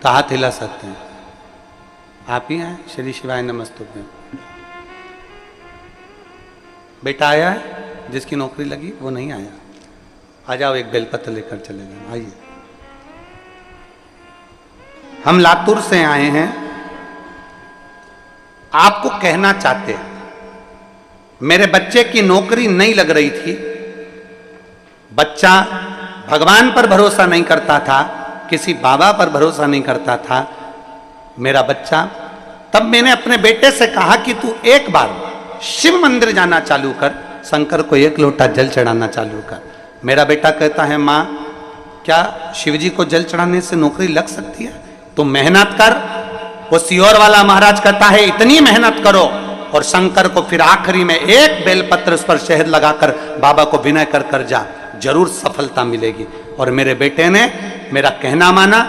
तो हाथ हिला सकते हैं। आप ही हैं? श्री शिवाय नमस्तुभ्यं। बेटा आया है जिसकी नौकरी लगी, वो नहीं आया। आ जाओ, एक बेलपत्र लेकर चले जाओ। आइए, हम लातूर से आए हैं, आपको कहना चाहते हैं। मेरे बच्चे की नौकरी नहीं लग रही थी, बच्चा भगवान पर भरोसा नहीं करता था, किसी बाबा पर भरोसा नहीं करता था मेरा बच्चा। तब मैंने अपने बेटे से कहा कि तू एक बार शिव मंदिर जाना चालू कर, शंकर को एक लोटा जल चढ़ाना चालू कर। मेरा बेटा कहता है, माँ क्या शिवजी को जल चढ़ाने से नौकरी लग सकती है? तो मेहनत कर। वो सियोर वाला महाराज कहता है, इतनी मेहनत करो और शंकर को फिर आखिरी में एक बेलपत्र उस पर शहद लगाकर बाबा को विनय कर कर जा, जरूर सफलता मिलेगी। और मेरे बेटे ने मेरा कहना माना,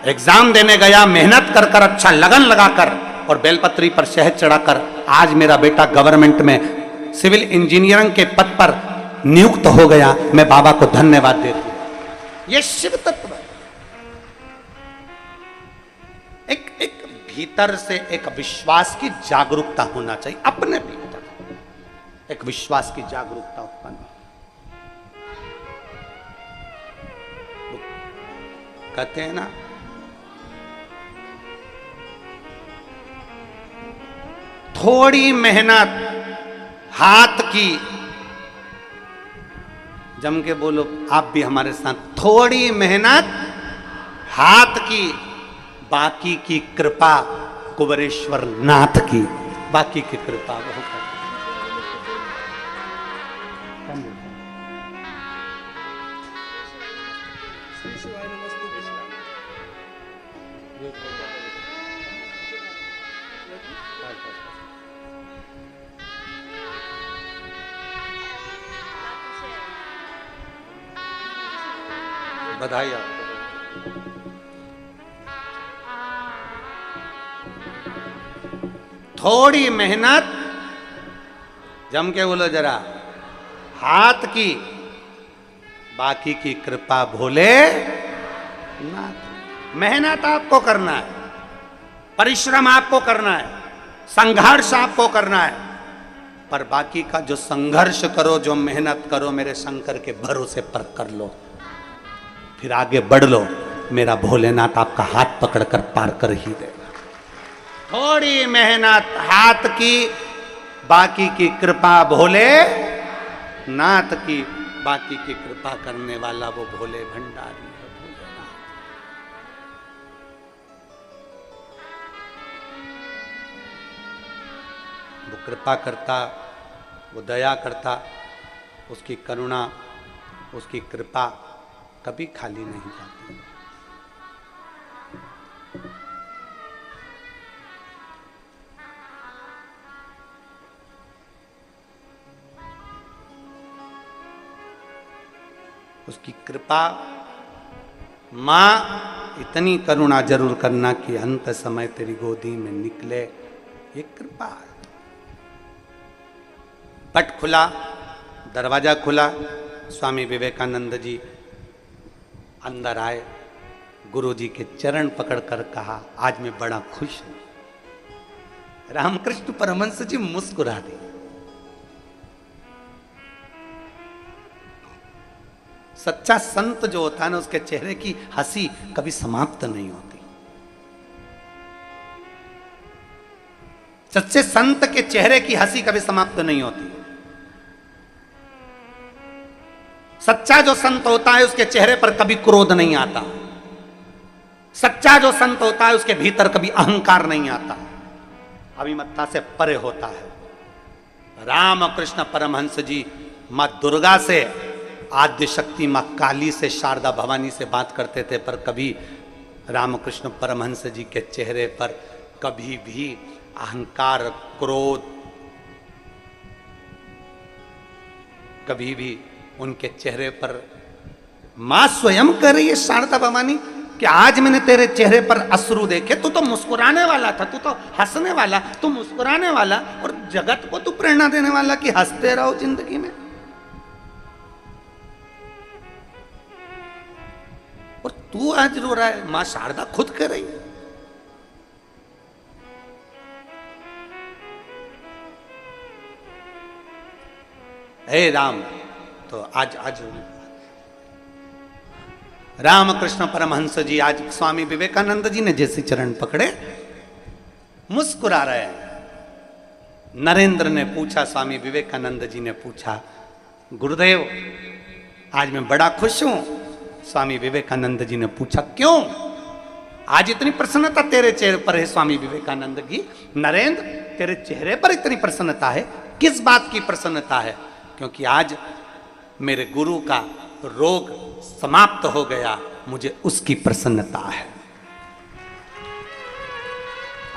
एग्जाम देने गया, मेहनत कर कर, अच्छा लगन लगाकर और बेलपत्री पर शहद चढ़ाकर आज मेरा बेटा गवर्नमेंट में सिविल इंजीनियरिंग के पद पर नियुक्त हो गया। मैं बाबा को धन्यवाद देती हूं। ये शिव तत्व है। एक भीतर से एक विश्वास की जागरूकता होना चाहिए, अपने भीतर एक विश्वास की जागरूकता उत्पन्न। कहते हैं ना, थोड़ी मेहनत हाथ की जम के बोलो आप भी हमारे साथ, थोड़ी मेहनत हाथ की, बाकी की कृपा कुबेरेश्वर नाथ की, बाकी की कृपा वो कर। बधाई आपको। थोड़ी मेहनत, जम के बोलो जरा, हाथ की, बाकी की कृपा भोले नाथ। मेहनत आपको करना है, परिश्रम आपको करना है, संघर्ष आपको करना है, पर बाकी का जो संघर्ष करो, जो मेहनत करो, मेरे शंकर के भरोसे पर कर लो, फिर आगे बढ़ लो। मेरा भोलेनाथ आपका हाथ पकड़कर पार कर ही देगा। थोड़ी मेहनत हाथ की, बाकी की कृपा भोले नाथ की। बाकी की कृपा करने वाला वो भोले भंडारी है, भोलेनाथ। वो कृपा करता, वो दया करता, उसकी करुणा, उसकी कृपा कभी खाली नहीं जाती। उसकी कृपा, मां इतनी करुणा जरूर करना कि अंत समय तेरी गोदी में निकले, ये कृपा है। पट खुला, दरवाजा खुला, स्वामी विवेकानंद जी अंदर आए, गुरुजी के चरण पकड़कर कहा, आज मैं बड़ा खुश हूं। रामकृष्ण परमहंस जी मुस्कुरा दिए। सच्चा संत जो होता है ना, उसके चेहरे की हंसी कभी समाप्त नहीं होती। सच्चे संत के चेहरे की हंसी कभी समाप्त नहीं होती। सच्चा जो संत होता है उसके चेहरे पर कभी क्रोध नहीं आता। सच्चा जो संत होता है उसके भीतर कभी अहंकार नहीं आता, अभिमत्ता से परे होता है। रामकृष्ण परमहंस जी मां दुर्गा से, आद्य शक्ति मां काली से, शारदा भवानी से बात करते थे, पर कभी रामकृष्ण परमहंस जी के चेहरे पर कभी भी अहंकार, क्रोध, कभी भी उनके चेहरे पर। मां स्वयं कह रही है शारदा भवानी कि आज मैंने तेरे चेहरे पर अश्रु देखे, तू तो मुस्कुराने वाला था, तू तो हंसने वाला, तू मुस्कुराने वाला, और जगत को तू प्रेरणा देने वाला कि हंसते रहो जिंदगी में। और तू आज रो रहा है, मां शारदा खुद कह रही है। हे राम, तो आज रामकृष्ण परमहंस जी, आज स्वामी विवेकानंद जी ने जैसे चरण पकड़े, मुस्कुरा रहे हैं। नरेंद्र ने पूछा, स्वामी विवेकानंद जी ने पूछा, गुरुदेव आज मैं बड़ा खुश हूं। स्वामी विवेकानंद जी ने पूछा, क्यों आज इतनी प्रसन्नता तेरे चेहरे पर है? स्वामी विवेकानंद जी, नरेंद्र तेरे चेहरे पर इतनी प्रसन्नता है, किस बात की प्रसन्नता है? क्योंकि आज मेरे गुरु का रोग समाप्त हो गया, मुझे उसकी प्रसन्नता है।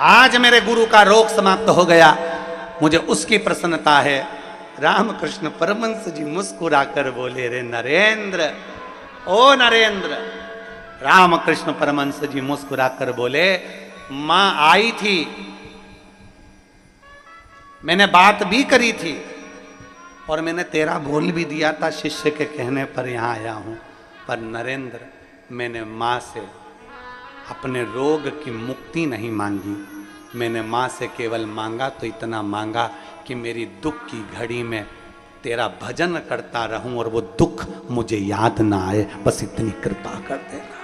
आज मेरे गुरु का रोग समाप्त हो गया, मुझे उसकी प्रसन्नता है। रामकृष्ण परमहंस जी मुस्कुराकर बोले, रे नरेंद्र, ओ नरेंद्र। रामकृष्ण परमहंस जी मुस्कुराकर बोले, मां आई थी, मैंने बात भी करी थी, और मैंने तेरा बोल भी दिया था, शिष्य के कहने पर यहां आया हूं। पर नरेंद्र, मैंने मां से अपने रोग की मुक्ति नहीं मांगी, मैंने मां से केवल मांगा तो इतना मांगा कि मेरी दुख की घड़ी में तेरा भजन करता रहूं और वो दुख मुझे याद ना आए, बस इतनी कृपा कर देना।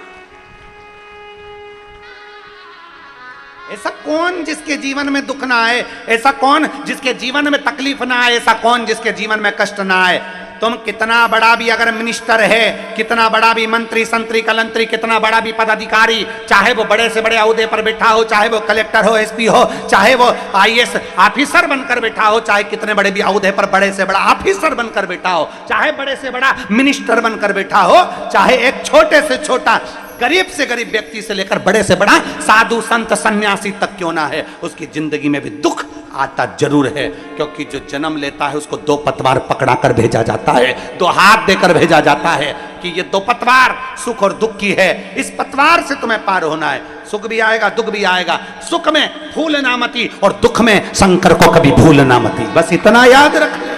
ऐसा कौन जिसके जीवन में दुख ना आए? ऐसा कौन जिसके जीवन में तकलीफ ना आए? ऐसा कौन जिसके जीवन में कष्ट ना आए? तुम कितना बड़ा भी अगर मिनिस्टर है, कितना बड़ा भी मंत्री संतरी कलंतरी, कितना बड़ा भी पदाधिकारी, चाहे वो बड़े से बड़े ओहदे पर बैठा हो, चाहे वो कलेक्टर हो, एसपी हो, चाहे वो आईएएस ऑफिसर बनकर बैठा हो, चाहे कितने बड़े भी ओहदे पर बड़े से बड़ा ऑफिसर बनकर बैठा हो, चाहे बड़े से बड़ा मिनिस्टर बनकर बैठा हो, चाहे एक छोटे से छोटा गरीब से गरीब व्यक्ति से लेकर बड़े से बड़ा साधु संत सन्यासी तक क्यों ना है, उसकी जिंदगी में भी दुख आता जरूर है। क्योंकि जो जन्म लेता है उसको 2 पतवार पकड़ा कर भेजा जाता है, 2 हाथ देकर भेजा जाता है कि ये 2 पतवार सुख और दुख की है, इस पतवार से तुम्हें पार होना है। सुख भी आएगा, दुख भी आएगा, सुख में भूलना मती और दुख में शंकर को कभी भूलना मती, बस इतना याद रख ले।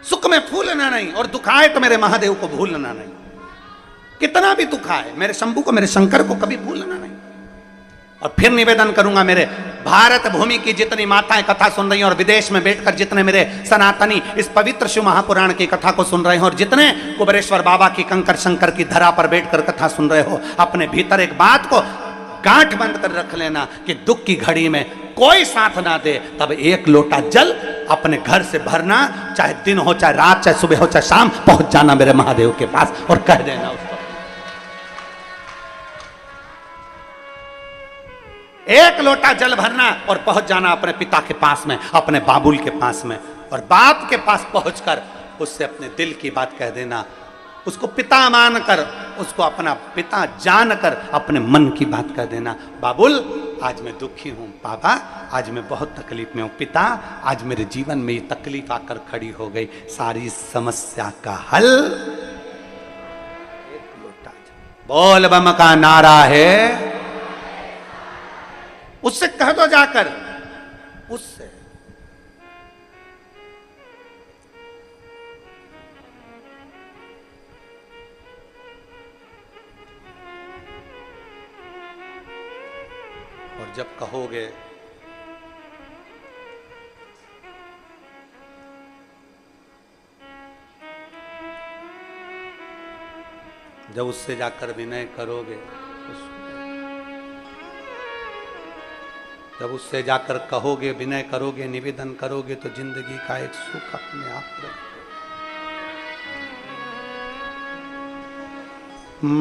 सुख में भूलना नहीं और दुख आए तो मेरे महादेव को भूलना नहीं। कितना भी दुख आए मेरे शंभू को, मेरे शंकर को कभी भूलना नहीं। और फिर निवेदन करूंगा, मेरे भारत भूमि की जितनी माताएं कथा सुन रही हैं और विदेश में बैठकर जितने मेरे सनातनी इस पवित्र शिव महापुराण की कथा को सुन रहे हैं और जितने कुबेरेश्वर बाबा की कंकर शंकर की धरा पर बैठकर कथा सुन रहे हो, अपने भीतर एक बात को गांठ बंद कर रख लेना कि दुख की घड़ी में कोई साथ ना दे, तब 1 लोटा जल अपने घर से भरना, चाहे दिन हो, चाहे रात, चाहे सुबह हो, चाहे शाम, पहुंच जाना मेरे महादेव के पास और कह देना उसको। 1 लोटा जल भरना और पहुंच जाना अपने पिता के पास में, अपने बाबुल के पास में, और बाप के पास पहुंचकर उससे अपने दिल की बात कह देना, उसको पिता मानकर, उसको अपना पिता जानकर अपने मन की बात कह देना। बाबुल आज मैं दुखी हूं, बाबा आज मैं बहुत तकलीफ में हूं, पिता आज मेरे जीवन में ये तकलीफ आकर खड़ी हो गई, सारी समस्या का हल 1 लोटा बोल बम का नारा है। उससे कह दो जाकर, उससे और जब कहोगे जब उससे जाकर विनय करोगे, जब उससे जाकर कहोगे, विनय करोगे, निवेदन करोगे, तो जिंदगी का एक सुख अपने आप रखो।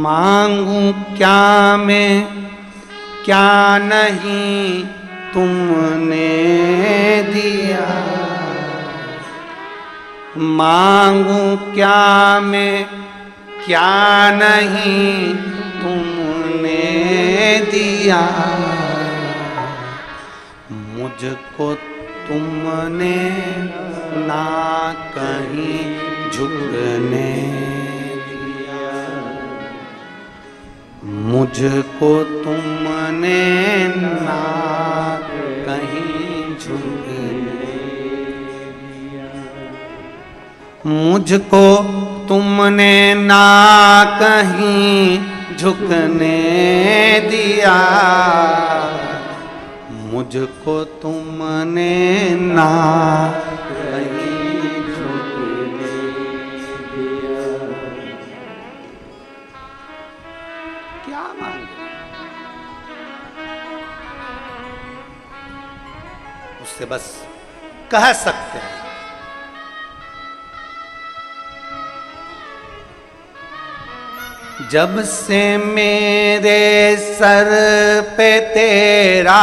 मांगू क्या मैं क्या नहीं तुमने दिया, मांगू क्या मैं क्या नहीं तुमने दिया, मुझको तुमने ना कहीं झुकने दिया, मुझको तुमने ना कहीं झुकने दिया, मुझको तुमने ना कहीं झुकने दिया, मुझको तुमने ना कहीं झुकने दिया। क्या मांगे? उससे बस कह सकते हैं, जब से मेरे सर पे तेरा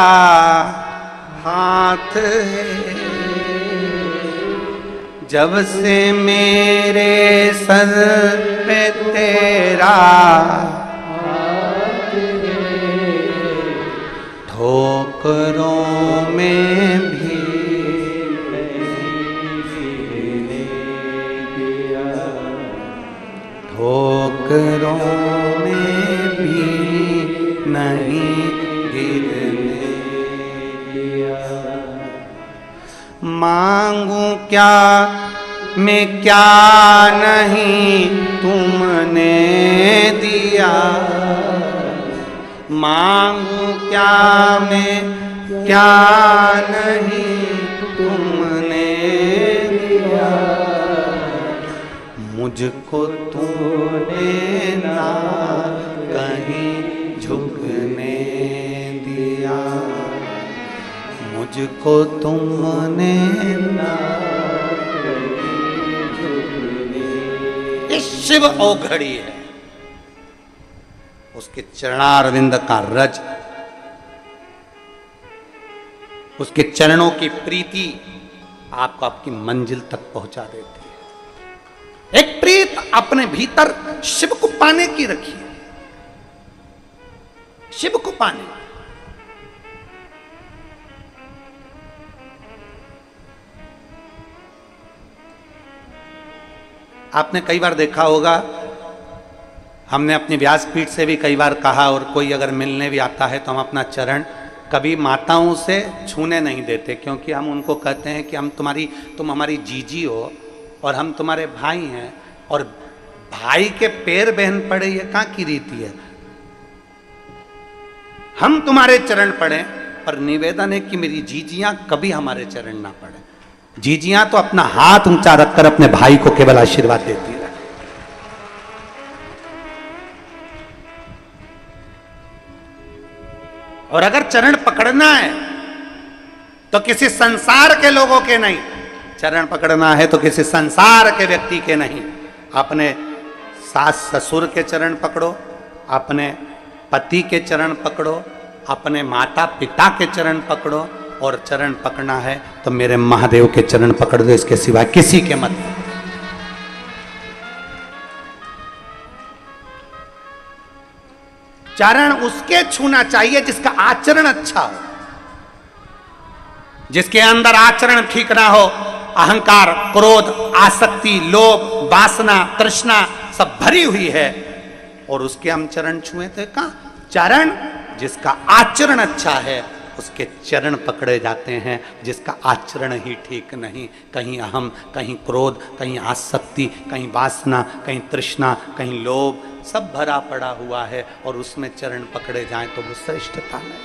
हाथ है, जब से मेरे सर पे तेरा हाथ है, ठोकरों में भी ठोकरों में भी नहीं गिरने दिया, मांगू क्या मैं क्या नहीं तुमने दिया, मांगू क्या मैं क्या नहीं तुमने दिया, मुझको तुमने ना कहीं झुकने दिया। मुझको तुमने ये शिव औघड़ी है, उसके चरणारविंद का रज, उसके चरणों की प्रीति आपको आपकी मंजिल तक पहुंचा देती है। एक प्रीत अपने भीतर शिव को पाने की रखिए, शिव को पाने। आपने कई बार देखा होगा, हमने अपनी व्यासपीठ से भी कई बार कहा, और कोई अगर मिलने भी आता है तो हम अपना चरण कभी माताओं से छूने नहीं देते, क्योंकि हम उनको कहते हैं कि तुम हमारी जीजी हो और हम तुम्हारे भाई हैं, और भाई के पैर बहन पड़े ये कहाँ की रीति है। हम तुम्हारे चरण पड़े, पर निवेदन है कि मेरी जीजियां कभी हमारे चरण ना पड़े। जीजियां तो अपना हाथ ऊंचा रखकर अपने भाई को केवल आशीर्वाद देती है। और अगर चरण पकड़ना है तो किसी संसार के लोगों के नहीं, चरण पकड़ना है तो किसी संसार के व्यक्ति के नहीं। अपने सास ससुर के चरण पकड़ो, अपने पति के चरण पकड़ो, अपने माता पिता के चरण पकड़ो, और चरण पकड़ना है तो मेरे महादेव के चरण पकड़ दो, इसके सिवा किसी के मत। चरण उसके छूना चाहिए जिसका आचरण अच्छा हो, जिसके अंदर आचरण ठीक ना हो, अहंकार, क्रोध, आसक्ति, लोभ, वासना, तृष्णा सब भरी हुई है, और उसके हम चरण छुए थे। कहां? चरण जिसका आचरण अच्छा है उसके चरण पकड़े जाते हैं, जिसका आचरण ही ठीक नहीं, कहीं अहम, कहीं क्रोध, कहीं आसक्ति, कहीं वासना, कहीं तृष्णा, कहीं लोभ सब भरा पड़ा हुआ है, और उसमें चरण पकड़े जाएं तो वो श्रेष्ठता नहीं।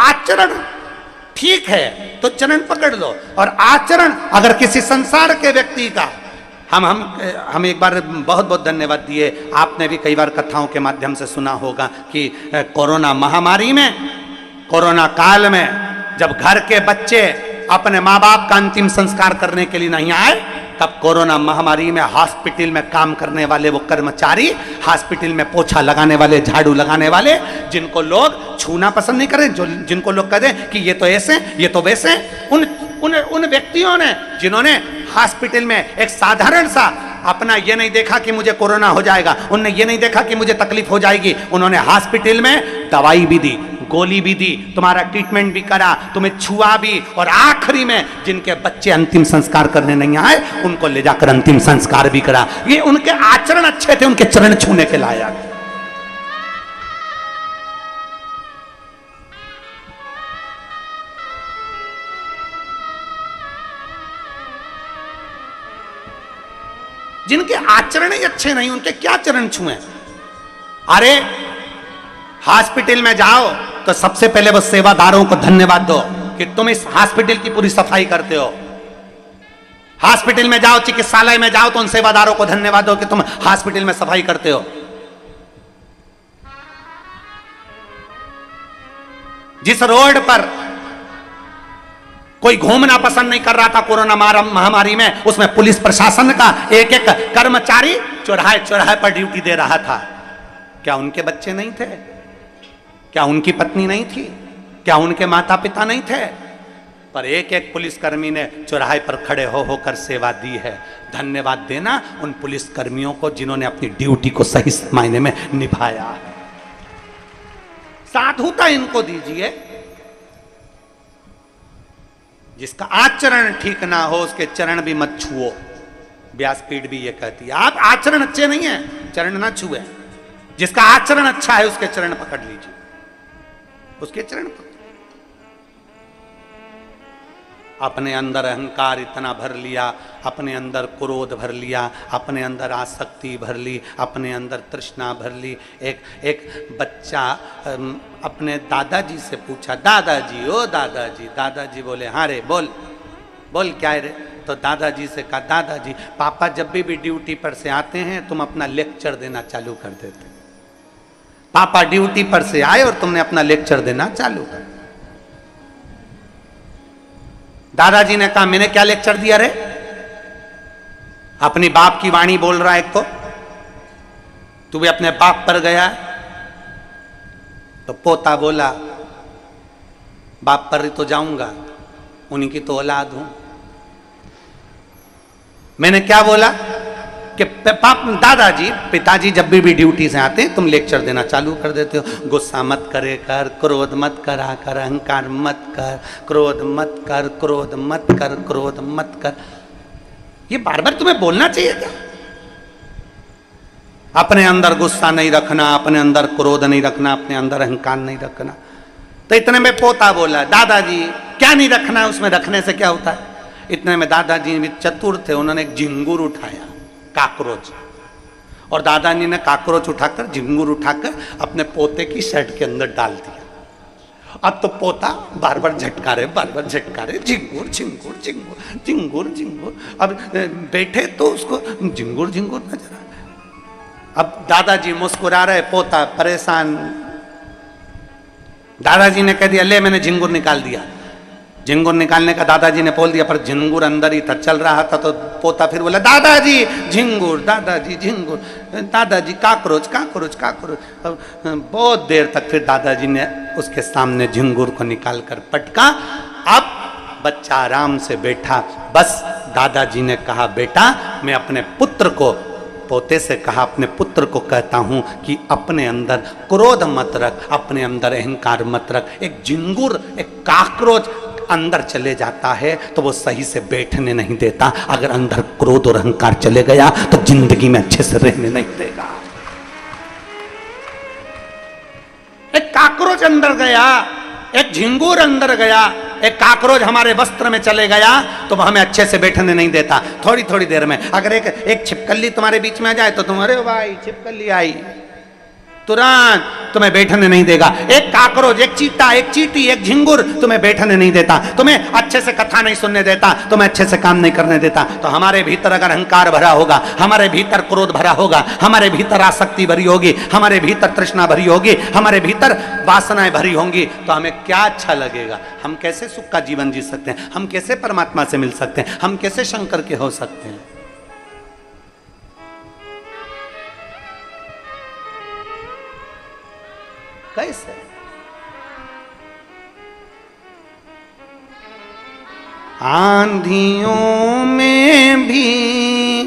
आचरण ठीक है तो चरण पकड़ लो, और आचरण अगर किसी संसार के व्यक्ति का, हम एक बार बहुत बहुत धन्यवाद दिए। आपने भी कई बार कथाओं के माध्यम से सुना होगा कि कोरोना महामारी में, कोरोना काल में जब घर के बच्चे अपने माँ बाप का अंतिम संस्कार करने के लिए नहीं आए, तब कोरोना महामारी में हॉस्पिटल में काम करने वाले वो कर्मचारी, हॉस्पिटल में पोछा लगाने वाले, झाड़ू लगाने वाले, जिनको लोग छूना पसंद नहीं करें, जिनको लोग कहते हैं कि ये तो ऐसे, ये तो वैसे, उन व्यक्तियों ने, जिन्होंने हॉस्पिटल में एक साधारण सा अपना ये नहीं देखा कि मुझे कोरोना हो जाएगा, उन्होंने ये नहीं देखा कि मुझे तकलीफ हो जाएगी, उन्होंने हॉस्पिटल में दवाई भी दी, गोली भी दी, तुम्हारा ट्रीटमेंट भी करा, तुम्हें छुआ भी, और आखिरी में जिनके बच्चे अंतिम संस्कार करने नहीं आए उनको ले जाकर अंतिम संस्कार भी करा। ये उनके आचरण अच्छे थे, उनके चरण छूने के लायक। जिनके आचरण ही अच्छे नहीं उनके क्या चरण छुए। अरे हॉस्पिटल में जाओ तो सबसे पहले वो सेवादारों को धन्यवाद दो कि तुम इस हॉस्पिटल की पूरी सफाई करते हो। हॉस्पिटल में जाओ, चिकित्सालय में जाओ तो उन सेवादारों को धन्यवाद दो कि तुम हॉस्पिटल में सफाई करते हो। जिस रोड पर कोई घूमना पसंद नहीं कर रहा था कोरोना महामारी में, उसमें पुलिस प्रशासन का एक एक कर्मचारी चौराहे चौराहे पर ड्यूटी दे रहा था। क्या उनके बच्चे नहीं थे? क्या उनकी पत्नी नहीं थी? क्या उनके माता पिता नहीं थे? पर एक एक पुलिसकर्मी ने चौराहे पर खड़े हो होकर सेवा दी है। धन्यवाद देना उन पुलिसकर्मियों को जिन्होंने अपनी ड्यूटी को सही मायने में निभाया है। साधुता इनको दीजिए। जिसका आचरण ठीक ना हो उसके चरण भी मत छुओ। व्यासपीठ भी ये कहती है आप आचरण अच्छे नहीं है चरण ना छुए। जिसका आचरण अच्छा है उसके चरण पकड़ लीजिए, उसके चरण पकड़। अपने अंदर अहंकार इतना भर लिया, अपने अंदर क्रोध भर लिया, अपने अंदर आसक्ति भर ली, अपने अंदर तृष्णा भर ली। एक बच्चा अपने दादाजी से पूछा, दादाजी ओ दादाजी। दादाजी बोले हाँ रे बोल बोल क्या है रे। तो दादाजी से कहा, दादाजी पापा जब भी ड्यूटी पर से आते हैं तुम अपना लेक्चर देना चालू कर देते। पापा ड्यूटी पर से आए और तुमने अपना लेक्चर देना चालू कर। दादाजी ने कहा मैंने क्या लेक्चर दिया रे, अपनी बाप की वाणी बोल रहा है एक तू भी अपने बाप पर गया। तो पोता बोला बाप पर ही तो जाऊंगा, उन्हीं की तो औलाद हूं। मैंने क्या बोला कि दादाजी पिताजी जब भी ड्यूटी से आते हैं तुम लेक्चर देना चालू कर देते हो, गुस्सा मत करे कर, क्रोध मत करा कर, अहंकार मत कर, क्रोध मत कर, क्रोध मत कर, क्रोध मत कर। ये बार बार तुम्हें बोलना चाहिए क्या? अपने अंदर गुस्सा नहीं रखना, अपने अंदर क्रोध नहीं रखना, अपने अंदर अहंकार नहीं रखना। तो इतने में पोता बोला दादाजी क्या नहीं रखना है, उसमें रखने से क्या होता है। इतने में दादाजी भी चतुर थे, उन्होंने एक झिंगुर उठाया, काकरोच, और दादाजी ने काकरोच उठाकर झिंगुर उठाकर अपने पोते की शर्ट के अंदर डाल दिया। अब तो पोता बार बार झटका रहे, झिंगुर झिंगुर झिंगुर झिंगुर झिंगुर। अब बैठे तो उसको झिंगुर झिंगुर नजर आ। अब दादाजी मुस्कुरा रहे, पोता परेशान। दादाजी ने कह दिया ले मैंने झिंगुर निकाल दिया। झिंगुर निकालने का दादाजी ने बोल दिया, पर झिंगुर अंदर ही था, चल रहा था। तो पोता फिर बोला दादाजी झिंगुर, दादाजी झिंगुर, दादाजी काकरोच काकरोच काकरोच। बहुत देर तक फिर दादाजी ने उसके सामने झिंगुर को निकाल कर पटका। अब बच्चा आराम से बैठा। बस दादाजी ने कहा बेटा मैं अपने पुत्र को, पोते से कहा अपने पुत्र को कहता हूं कि अपने अंदर क्रोध मत रख, अपने अंदर अहंकार मत रख। एक झिंगुर, एक काकरोच अंदर चले जाता है तो वो सही से बैठने नहीं देता। अगर अंदर क्रोध और अहंकार चले गया तो जिंदगी में अच्छे से रहने नहीं देगा। एक काकरोच अंदर गया, एक झिंगुर अंदर गया, एक काकरोच हमारे वस्त्र में चले गया तो हमें अच्छे से बैठने नहीं देता। थोड़ी थोड़ी देर में अगर एक छिपकली तुम्हारे बीच में आ जाए तो तुम अरे भाई छिपकली आई, तुरंत तुम्हें बैठने नहीं देगा। एक काकरोच, एक चीटा, एक चीटी, एक झिंगुर तुम्हें बैठने नहीं देता, तुम्हें अच्छे से कथा नहीं सुनने देता, तुम्हें अच्छे से काम नहीं करने देता। तो हमारे भीतर अगर अहंकार भरा होगा, हमारे भीतर क्रोध भरा होगा, हमारे भीतर आसक्ति भरी होगी, हमारे भीतर तृष्णा भरी होगी, हमारे भीतर वासनाएं भरी होंगी, तो हमें क्या अच्छा लगेगा? हम कैसे सुख का जीवन जी सकते हैं? हम कैसे परमात्मा से मिल सकते हैं? हम कैसे शंकर के हो सकते हैं? कैसे? आंधियों में भी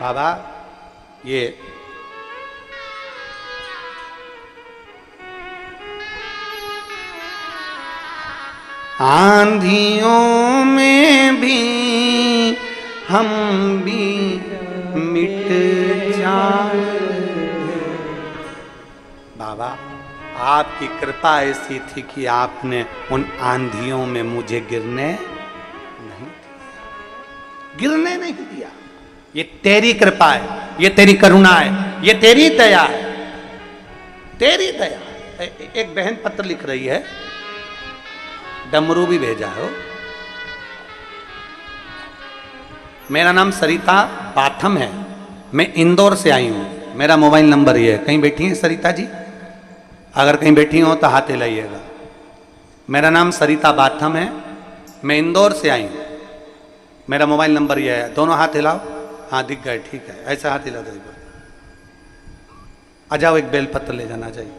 बाबा ये आंधियों में भी हम भी मिट जाए। बाबा आपकी कृपा ऐसी थी कि आपने उन आंधियों में मुझे गिरने नहीं दिया। ये तेरी कृपा है, ये तेरी करुणा है, ये तेरी दया है, तेरी दया। एक बहन पत्र लिख रही है, डमरू भी भेजा हो। मेरा नाम सरिता बाथम है, मैं इंदौर से आई हूँ, मेरा मोबाइल नंबर ये है। कहीं बैठी हैं सरिता जी? अगर कहीं बैठी हो तो हाथ हिलाइएगा। मेरा नाम सरिता बाथम है, मैं इंदौर से आई हूँ, मेरा मोबाइल नंबर ये है। दोनों हाथ हिलाओ। हाँ दिख गए, ठीक है, ऐसा हाथ हिला दो। आ जाओ, एक बेलपत्र ले जाना चाहिए।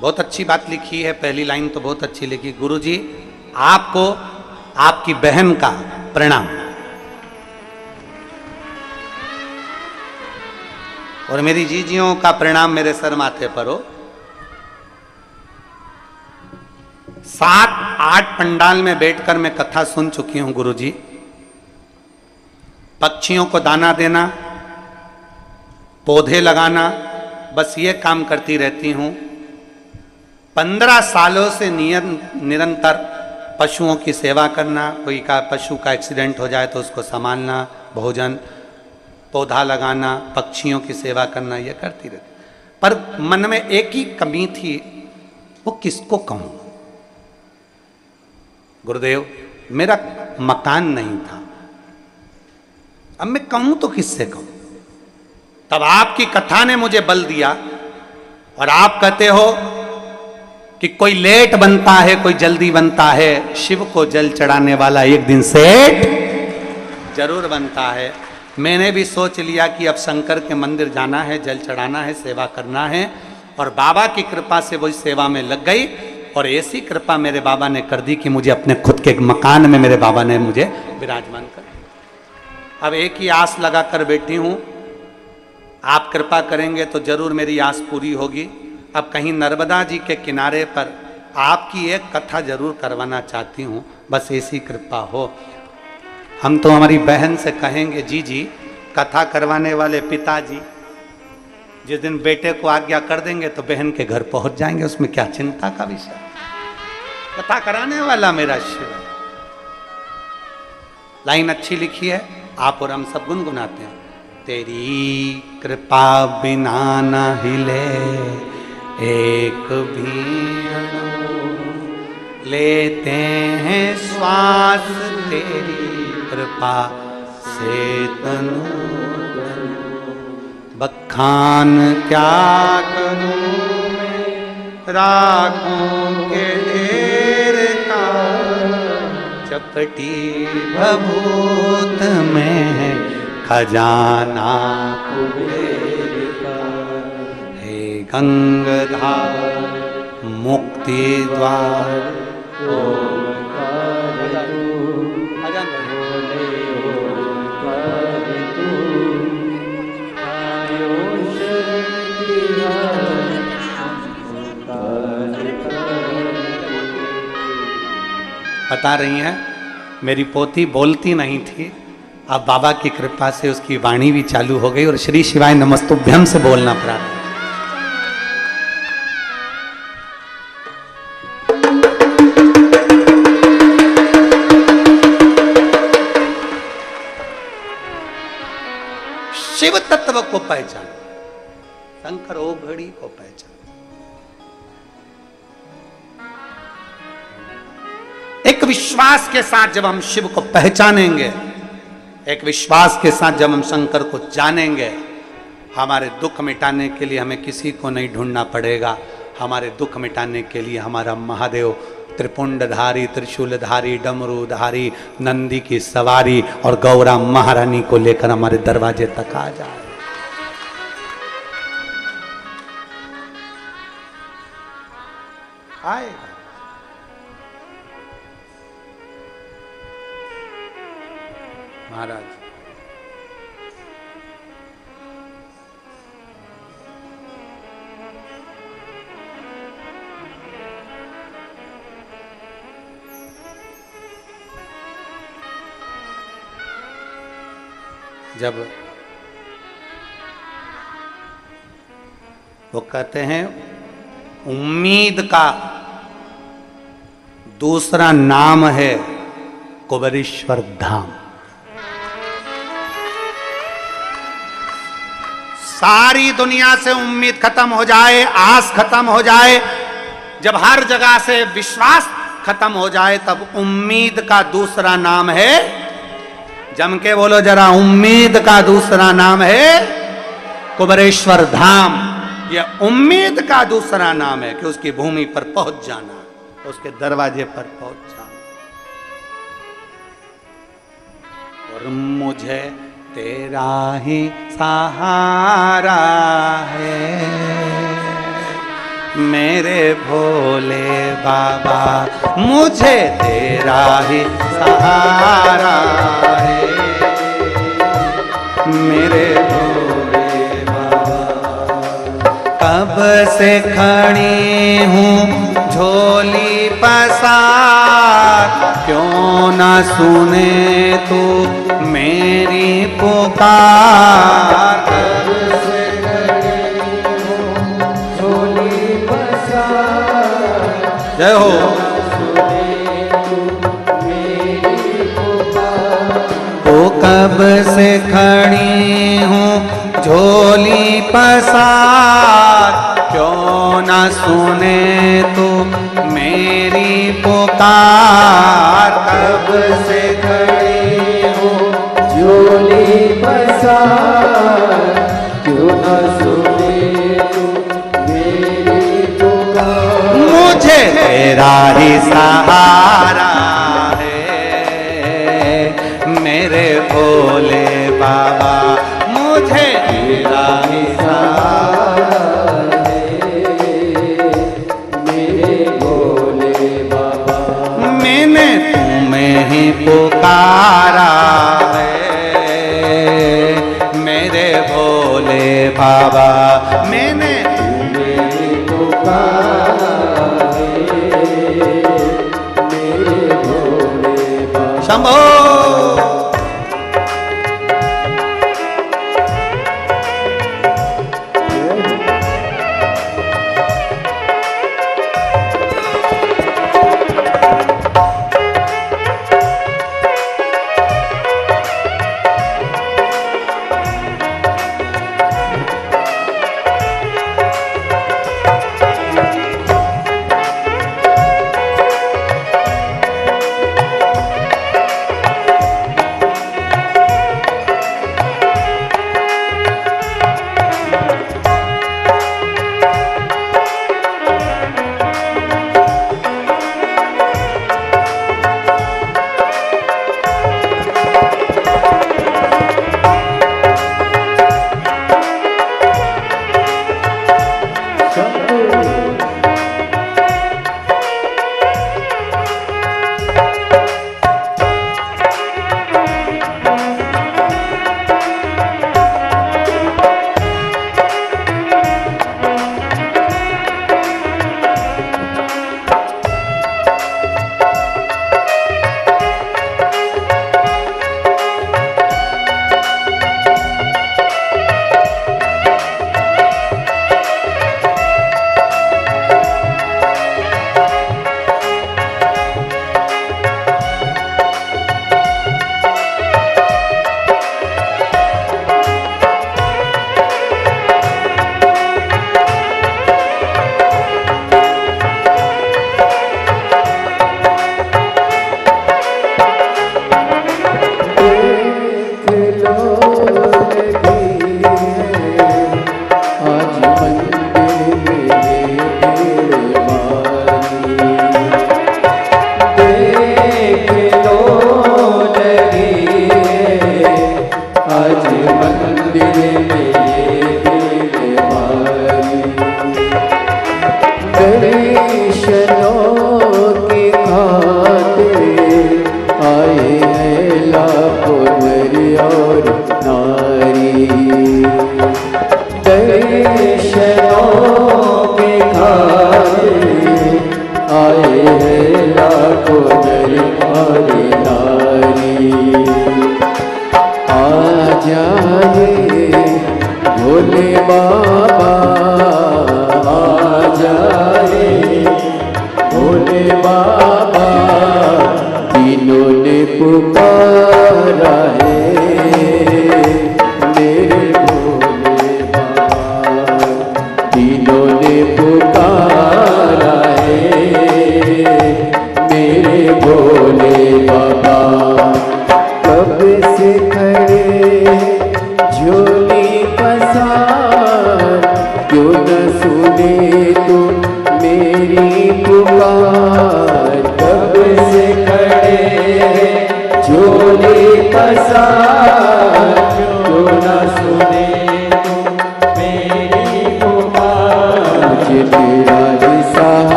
बहुत अच्छी बात लिखी है, पहली लाइन तो बहुत अच्छी लिखी। गुरुजी आपको आपकी बहन का प्रणाम, और मेरी जीजियों का प्रणाम मेरे सर माथे पर हो। 7-8 पंडाल में बैठकर मैं कथा सुन चुकी हूं गुरुजी। पक्षियों को दाना देना, पौधे लगाना, बस ये काम करती रहती हूं। 15 सालों से निरंतर पशुओं की सेवा करना, कोई का पशु का एक्सीडेंट हो जाए तो उसको संभालना, भोजन, पौधा लगाना, पक्षियों की सेवा करना, ये करती रहती। पर मन में एक ही कमी थी, वो किसको कहूं? गुरुदेव मेरा मकान नहीं था, अब मैं कहूं तो किससे कहूं? तब आपकी कथा ने मुझे बल दिया और आप कहते हो कि कोई लेट बनता है, कोई जल्दी बनता है। शिव को जल चढ़ाने वाला एक दिन सेठ जरूर बनता है। मैंने भी सोच लिया कि अब शंकर के मंदिर जाना है, जल चढ़ाना है, सेवा करना है, और बाबा की कृपा से वही सेवा में लग गई। और ऐसी कृपा मेरे बाबा ने कर दी कि मुझे अपने खुद के मकान में मेरे बाबा ने मुझे विराजमान कर। अब एक ही आस लगा कर बैठी हूं, आप कृपा करेंगे तो जरूर मेरी आस पूरी होगी। अब कहीं नर्मदा जी के किनारे पर आपकी एक कथा जरूर करवाना चाहती हूं, बस ऐसी कृपा हो। हम तो हमारी बहन से कहेंगे, जी जी कथा करवाने वाले पिताजी जिस दिन बेटे को आज्ञा कर देंगे तो बहन के घर पहुंच जाएंगे, उसमें क्या चिंता का विषय। कथा कराने वाला मेरा शिव। लाइन अच्छी लिखी है, आप और हम सब गुनगुनाते हैं। तेरी कृपा बिना न हिले एक भी अणु, लेते हैं श्वास तेरी कृपा से तनु। बखान क्या करूं मैं राखों के ढेर का, चपटी भभूत में है खजाना कुबेर का। हे गंगाधार मुक्ति द्वार बता रही हैं, मेरी पोती बोलती नहीं थी, अब बाबा की कृपा से उसकी वाणी भी चालू हो गई और श्री शिवाय नमस्तुभ्यम से बोलना पड़ा। शिव तत्व को पहचान, शंकर ओघड़ी को पहचान। एक विश्वास के साथ जब हम शिव को पहचानेंगे, एक विश्वास के साथ जब हम शंकर को जानेंगे, हमारे दुख मिटाने के लिए हमें किसी को नहीं ढूंढना पड़ेगा। हमारे दुख मिटाने के लिए हमारा महादेव त्रिपुंडधारी, त्रिशूलधारी, डमरूधारी, नंदी की सवारी और गौरा महारानी को लेकर हमारे दरवाजे तक आ जाए। आएगा महाराज। जब वो कहते हैं उम्मीद का दूसरा नाम है कुबेरेश्वर धाम। सारी दुनिया से उम्मीद खत्म हो जाए, आस खत्म हो जाए, जब हर जगह से विश्वास खत्म हो जाए, तब उम्मीद का दूसरा नाम है, जम के बोलो जरा, उम्मीद का दूसरा नाम है कुबेरेश्वर धाम। यह उम्मीद का दूसरा नाम है कि उसकी भूमि पर पहुंच जाना, उसके दरवाजे पर पहुंच जाना। और मुझे तेरा ही सहारा है मेरे भोले बाबा, मुझे तेरा ही सहारा है मेरे भोले बाबा। कब से खड़ी हूँ झोली पसार, क्यों ना सुने तू मेरी पुकार। कब से खड़ी हूँ झोली पसार, जय हो। ओ कब से खड़ी हूँ झोली पसार, क्यों ना सुने तू मेरी पुकार। कब से खड़ी हूँ झोली तेरा ही सहारा है मेरे भोले बाबा, मुझे तेरा ही सहारा है मेरे भोले बाबा। मैंने तुम्हें ही पुकारा है मेरे भोले बाबा, मैंने तुम्हें ही पुकारा है मेरे भोले बाबा। शंभो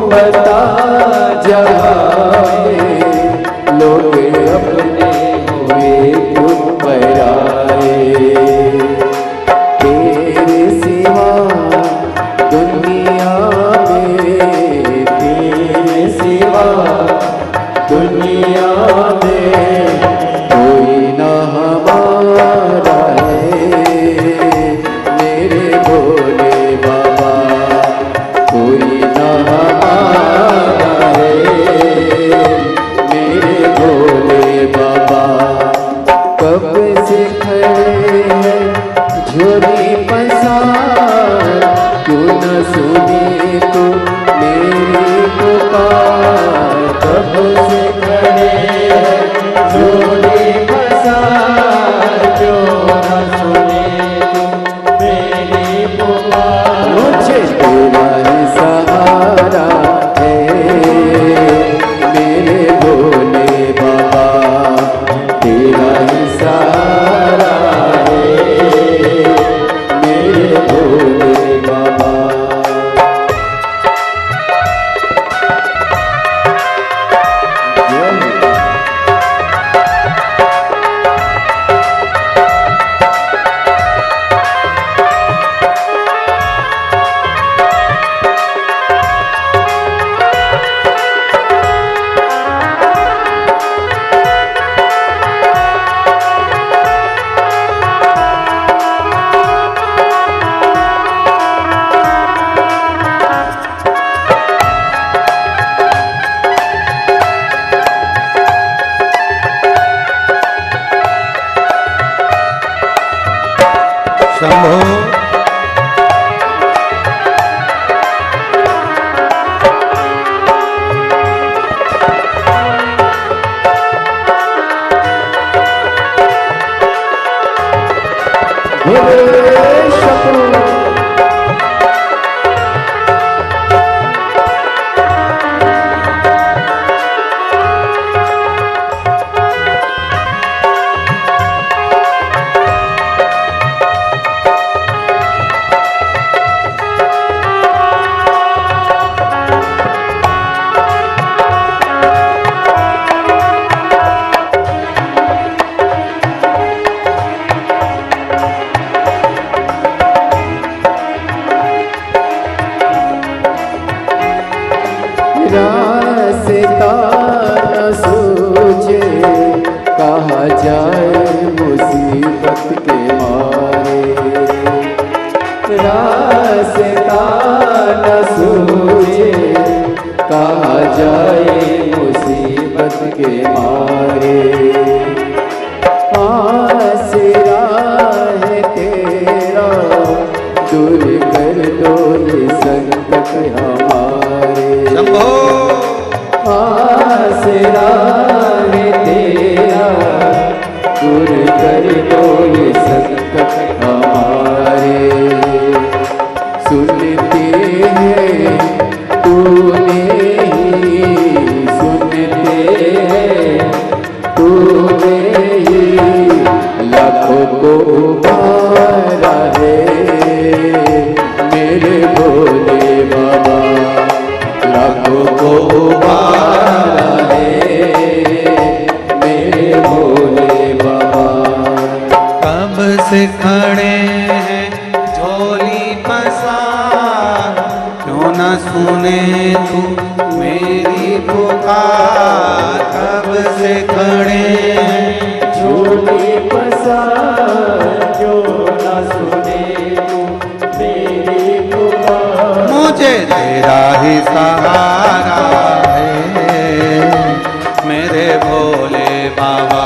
बता जहां लोग अपने हुए तुम पराए। तेरे सिवा दुनिया में, तेरे सिवा दुनिया में कोई ना हमारा है मेरे भोले बाबा, कोई ना हमारा है मेरे भोले बाबा। कब से खड़े हैं झोली पसार, क्यों न सुने तो मेरी पुकार। कब से खड़े हैं झोली पसार, क्यों न सुने तो मेरी पुकार। मुझे तेरा ही सहारा है मेरे भोले बाबा, तेरा ही सहारा है मेरे भोले बाबा। शंभो रास्ता न सूझे कहा जाए मुसीबत के मारे। रास्ता न सूझे कहा जाए मुसीबत के मारे। आसरा है तेरा दूर कर दो ये संकट हमारे। आसरा है तेरा दूर कर दो ये संकट हमारे। सुनते हैं तूने ही, सुनते हैं तूने ही लाखों को उबारा है मेरे भोले बाबा, लाखों को उबारा है मेरे भोले बाबा। कब से खड़े हैं झोली पसार, क्यों न सुने तू मेरी पुकार। कब से खड़े हैं झोली पसार, क्यों न सुने तू मेरी पुकार। मुझे तेरा ही सहारा है मेरे भोले बाबा,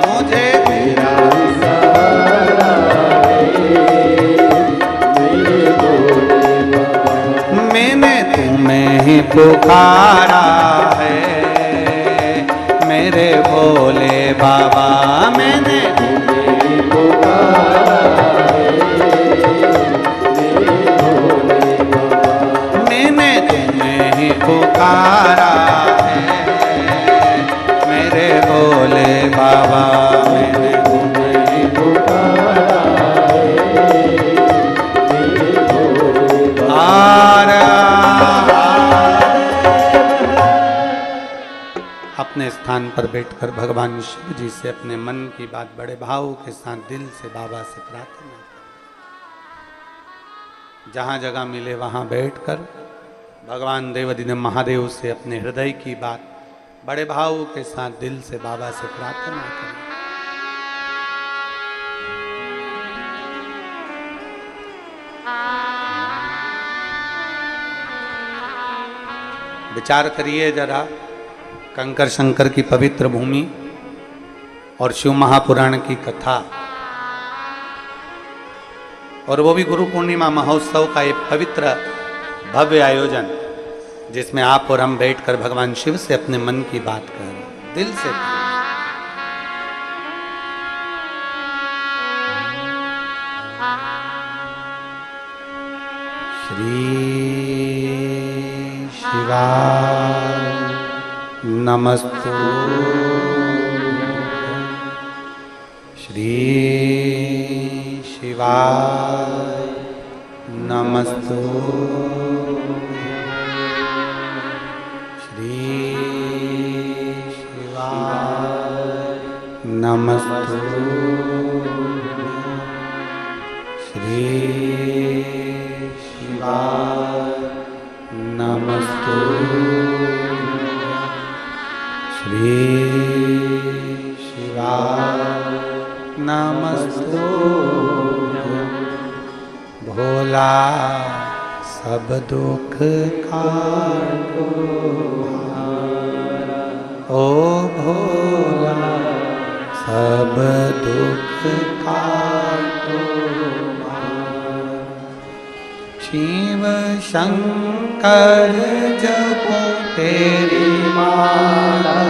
मुझे तेरा ही सहारा है मेरे भोले बाबा। मैंने तुम्हें ही पुकारा है मेरे भोले बाबा, मैंने तुम्हें ही पुकारा है मेरे भोले बाबा। मैंने तुम्हें ही पुकारा है मेरे भोले बाबा, मैंने तुम्हें ही पुकारा है मेरे भोले बाबा। आरा अपने स्थान पर बैठकर भगवान शिव जी से अपने मन की बात बड़े भाव के साथ दिल से बाबा से प्रार्थना करें। जहाँ जगह मिले वहाँ बैठकर भगवान देवाधिदेव महादेव से अपने हृदय की बात बड़े भाव के साथ दिल से बाबा से प्रार्थना करें। विचार करिए जरा, कंकर शंकर की पवित्र भूमि और शिव महापुराण की कथा, और वो भी गुरु पूर्णिमा महोत्सव का एक पवित्र भव्य आयोजन, जिसमें आप और हम बैठकर भगवान शिव से अपने मन की बात करें, दिल से करें। श्री शिवाय नमस्तु, श्री शिवाय नमस्तु, श्री शिवाय नमस्तु, श्री शिवाय नमस्तु, श्री शिवाय नमस्तु। भोला सब दुख काटो, ओ भोला सब दुख काटो। शिव शंकर जपो तेरी माला,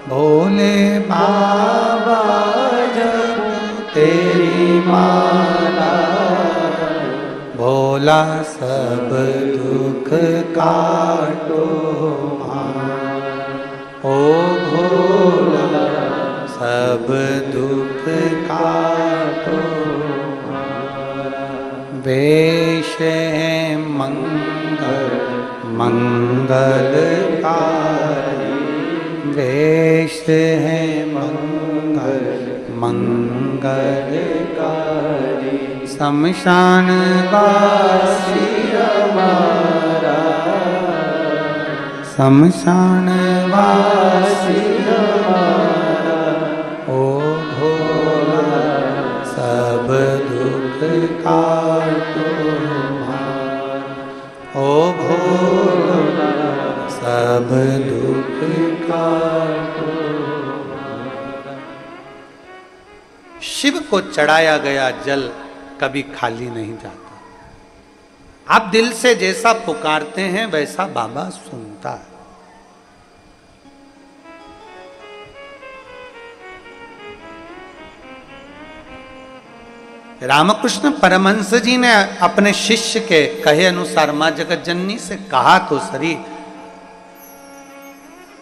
भोले बाबा जपो तेरी माला। भोला सब दुख काटो, ओ भोला सब दुख काटो। वेश है मंगल मंगलकारी, वेश है मंगल मंगलकारी। शमशान वासी हमारा, शमशान वासी हमारा। ओ भोला सब दुख काटो, ओ भोला सब दुख काटो। शिव को चढ़ाया गया जल कभी खाली नहीं जाता। आप दिल से जैसा पुकारते हैं वैसा बाबा सुनता है। रामकृष्ण परमहंस जी ने अपने शिष्य के कहे अनुसार मां जगत जननी से कहा तो सही,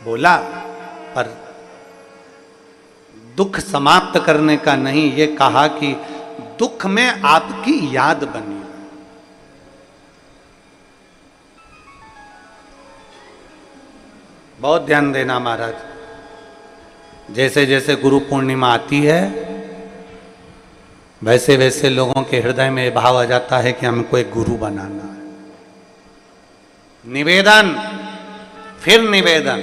बोला, पर दुख समाप्त करने का नहीं, ये कहा कि दुख में आपकी याद बनी। बहुत ध्यान देना महाराज, जैसे जैसे गुरु पूर्णिमा आती है वैसे वैसे लोगों के हृदय में भाव आ जाता है कि हमको एक गुरु बनाना है। निवेदन, फिर निवेदन,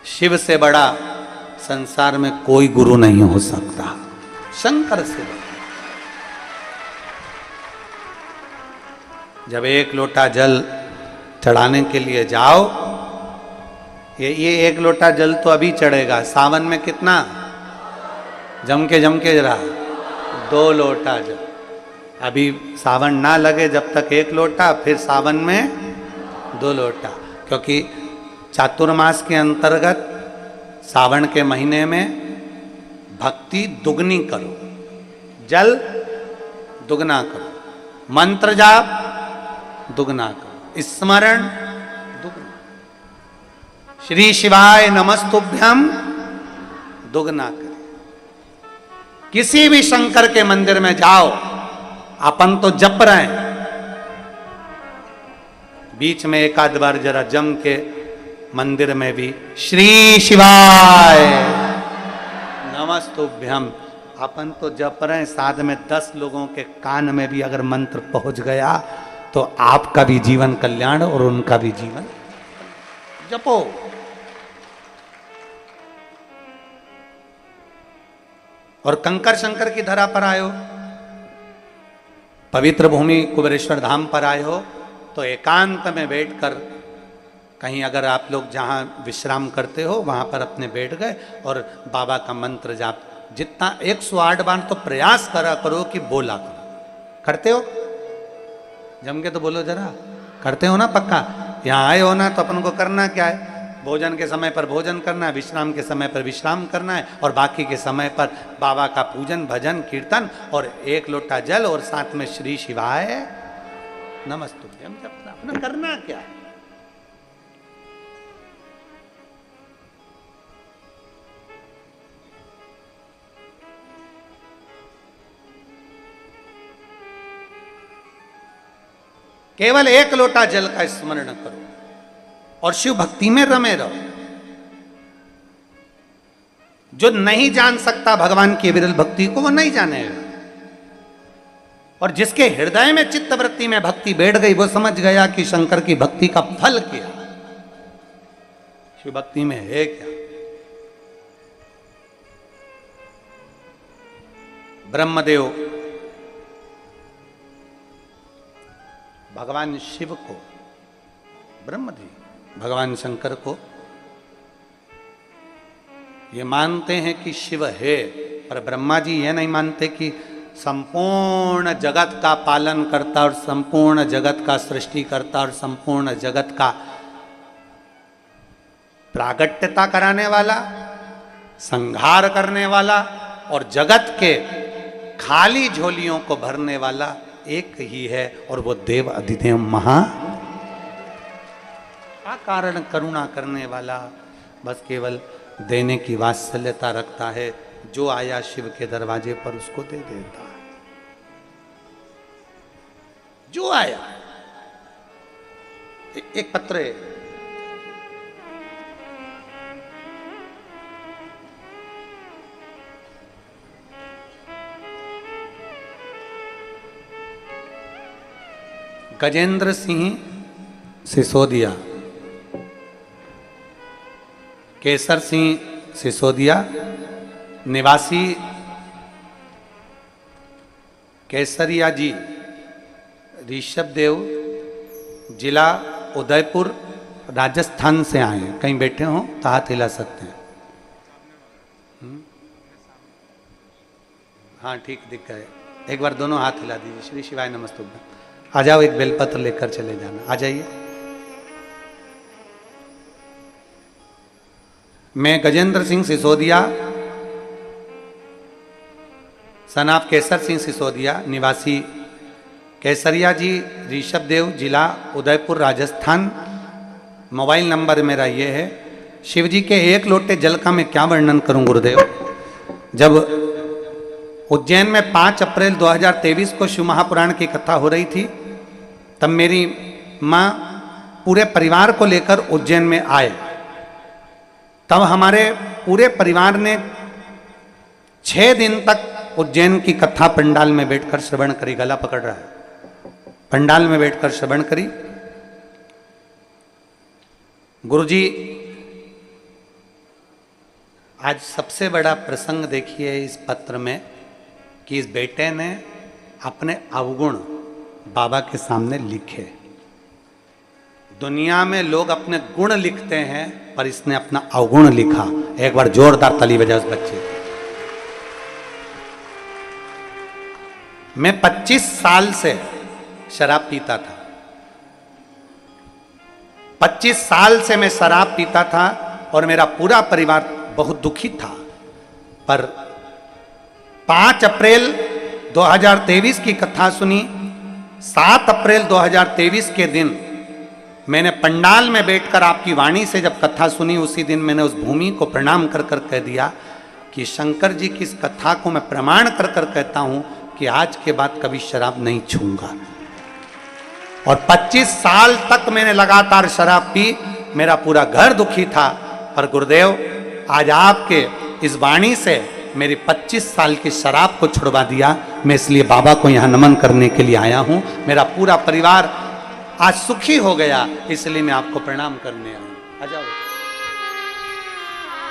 शिव से बड़ा संसार में कोई गुरु नहीं हो सकता, शंकर से बड़ा। जब एक लोटा जल चढ़ाने के लिए जाओ, ये एक लोटा जल तो अभी चढ़ेगा, सावन में कितना जम के रहा 2 लोटा जल। अभी सावन ना लगे जब तक 1 लोटा, फिर सावन में 2 लोटा, क्योंकि चातुर्मास के अंतर्गत सावन के महीने में भक्ति दुगनी करो, जल दुगना करो, मंत्र जाप दुगना करो, स्मरण दुगना, श्री शिवाय नमस्तुभ्यम दुगना करें। किसी भी शंकर के मंदिर में जाओ, अपन तो जप रहे हैं, बीच में एक आध बार जरा जम के मंदिर में भी श्री शिवाय नमस्तुभ्यम अपन तो जप रहे हैं, साथ में 10 लोगों के कान में भी अगर मंत्र पहुंच गया तो आपका भी जीवन कल्याण और उनका भी जीवन जपो। और कंकर शंकर की धरा पर आए हो, पवित्र भूमि कुबेरेश्वर धाम पर आए हो, तो एकांत में बैठकर कहीं अगर आप लोग जहां विश्राम करते हो वहां पर अपने बैठ गए और बाबा का मंत्र जाप जितना 108 बार तो प्रयास करा करो कि बोला करो। करते हो? जम के तो बोलो जरा, करते हो ना पक्का? यहाँ आए हो ना तो अपन को करना क्या है? भोजन के समय पर भोजन करना है, विश्राम के समय पर विश्राम करना है, और बाकी के समय पर बाबा का पूजन भजन कीर्तन और 1 लोटा जल और साथ में श्री शिवाय नमस्तुभ्यम जपना। अपना करना क्या है? केवल 1 लोटा जल का स्मरण करो और शिव भक्ति में रमे रहो। जो नहीं जान सकता भगवान की विरल भक्ति को वो नहीं जानेगा, और जिसके हृदय में चित्त वृत्ति में भक्ति बैठ गई वो समझ गया कि शंकर की भक्ति का फल क्या, शिव भक्ति में है क्या। ब्रह्मदेव भगवान शिव को, ब्रह्मदेव भगवान शंकर को ये मानते हैं कि शिव है, पर ब्रह्मा जी ये नहीं मानते कि संपूर्ण जगत का पालन करता और संपूर्ण जगत का सृष्टि करता और संपूर्ण जगत का प्रागट्यता कराने वाला, संहार करने वाला और जगत के खाली झोलियों को भरने वाला एक ही है, और वो देव अधिदेव महा कारण करुणा करने वाला, बस केवल देने की वात्सल्यता रखता है। जो आया शिव के दरवाजे पर उसको दे देता है, जो आया। एक पत्र है, गजेंद्र सिंह सिसोदिया, केसर सिंह सिसोदिया निवासी केसरिया जी, ऋषभ देव, जिला उदयपुर, राजस्थान से आए हैं। कहीं बैठे हो तो हाथ हिला सकते हैं। हाँ ठीक दिख गए, एक बार दोनों हाथ हिला दीजिए। श्री शिवाय नमस्तुभ्यम। आ जाओ, एक बेलपत्र लेकर चले जाना, आ जाइए। मैं गजेंद्र सिंह सिसोदिया, सन ऑफ केसर सिंह सिसोदिया, निवासी केसरिया जी, ऋषभ देव, जिला उदयपुर, राजस्थान। मोबाइल नंबर मेरा ये है। शिव जी के 1 लोटे जल का मैं क्या वर्णन करूं गुरुदेव। जब उज्जैन में 5 अप्रैल 2023 को शिव महापुराण की कथा हो रही थी, तब मेरी माँ पूरे परिवार को लेकर उज्जैन में आए। तब हमारे पूरे परिवार ने 6 दिन तक उज्जैन की कथा पंडाल में बैठकर श्रवण करी। गला पकड़ रहा है, पंडाल में बैठकर श्रवण करी। गुरुजी, आज सबसे बड़ा प्रसंग देखिए इस पत्र में कि इस बेटे ने अपने अवगुण बाबा के सामने लिखे। दुनिया में लोग अपने गुण लिखते हैं, पर इसने अपना अवगुण लिखा। एक बार जोरदार ताली बजाओ उस बच्चे को। मैं 25 साल से शराब पीता था। 25 साल से मैं शराब पीता था और मेरा पूरा परिवार बहुत दुखी था। पर 5 अप्रैल 2023 की कथा सुनी। 7 अप्रैल 2023 के दिन मैंने पंडाल में बैठकर आपकी वाणी से जब कथा सुनी, उसी दिन मैंने उस भूमि को प्रणाम कर कर कह दिया कि शंकर जी की इस कथा को मैं प्रमाण कर कर कहता हूं कि आज के बाद कभी शराब नहीं छूंगा। और 25 साल तक मैंने लगातार शराब पी, मेरा पूरा घर दुखी था। पर गुरुदेव आज आपके इस वाणी से मेरी 25 साल की शराब को छुड़वा दिया। मैं इसलिए बाबा को यहाँ नमन करने के लिए आया हूँ। मेरा पूरा परिवार आज सुखी हो गया, इसलिए मैं आपको प्रणाम करने आया हूँ। आ जाओ।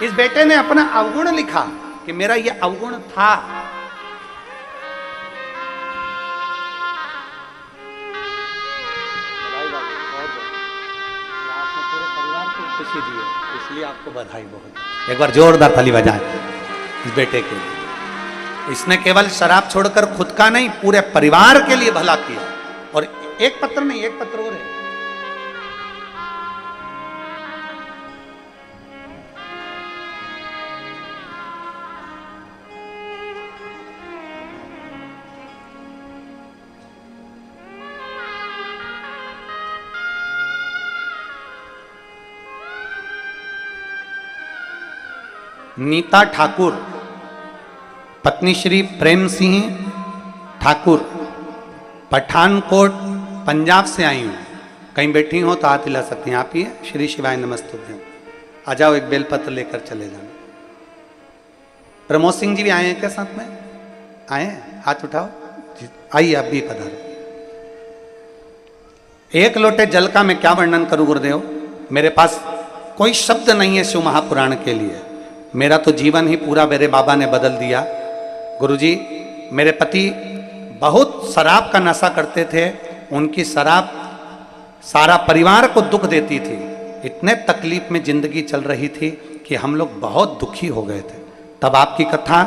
इस बेटे ने अपना अवगुण लिखा कि मेरा ये अवगुण था। आपने पूरे परिवार को खुशी दी है, इसलिए आपको बधाई बहुत। एक बार जोरदार ताली बजाएं इस बेटे के लिए। इसने केवल शराब छोड़कर खुद का नहीं, पूरे परिवार के लिए भला किया। और एक पत्र नहीं, एक पत्र और है। नीता ठाकुर, पत्नी श्री प्रेम सिंह ठाकुर, पठानकोट पंजाब से आई हूँ। कहीं बैठी हो तो हाथ हिला सकती हैं। आप ही है? श्री शिवाय नमस्तुभ्यं। आ जाओ, एक बेलपत्र लेकर चले जाना। प्रमोद सिंह जी भी आए हैं क्या साथ में? आए हैं? हाथ उठाओ। आइए, आप भी पधारो। एक लोटे जल का मैं क्या वर्णन करूं गुरुदेव, मेरे पास कोई शब्द नहीं है शिव महापुराण के लिए। मेरा तो जीवन ही पूरा मेरे बाबा ने बदल दिया। गुरुजी, मेरे पति बहुत शराब का नशा करते थे। उनकी शराब सारा परिवार को दुख देती थी। इतने तकलीफ में जिंदगी चल रही थी कि हम लोग बहुत दुखी हो गए थे। तब आपकी कथा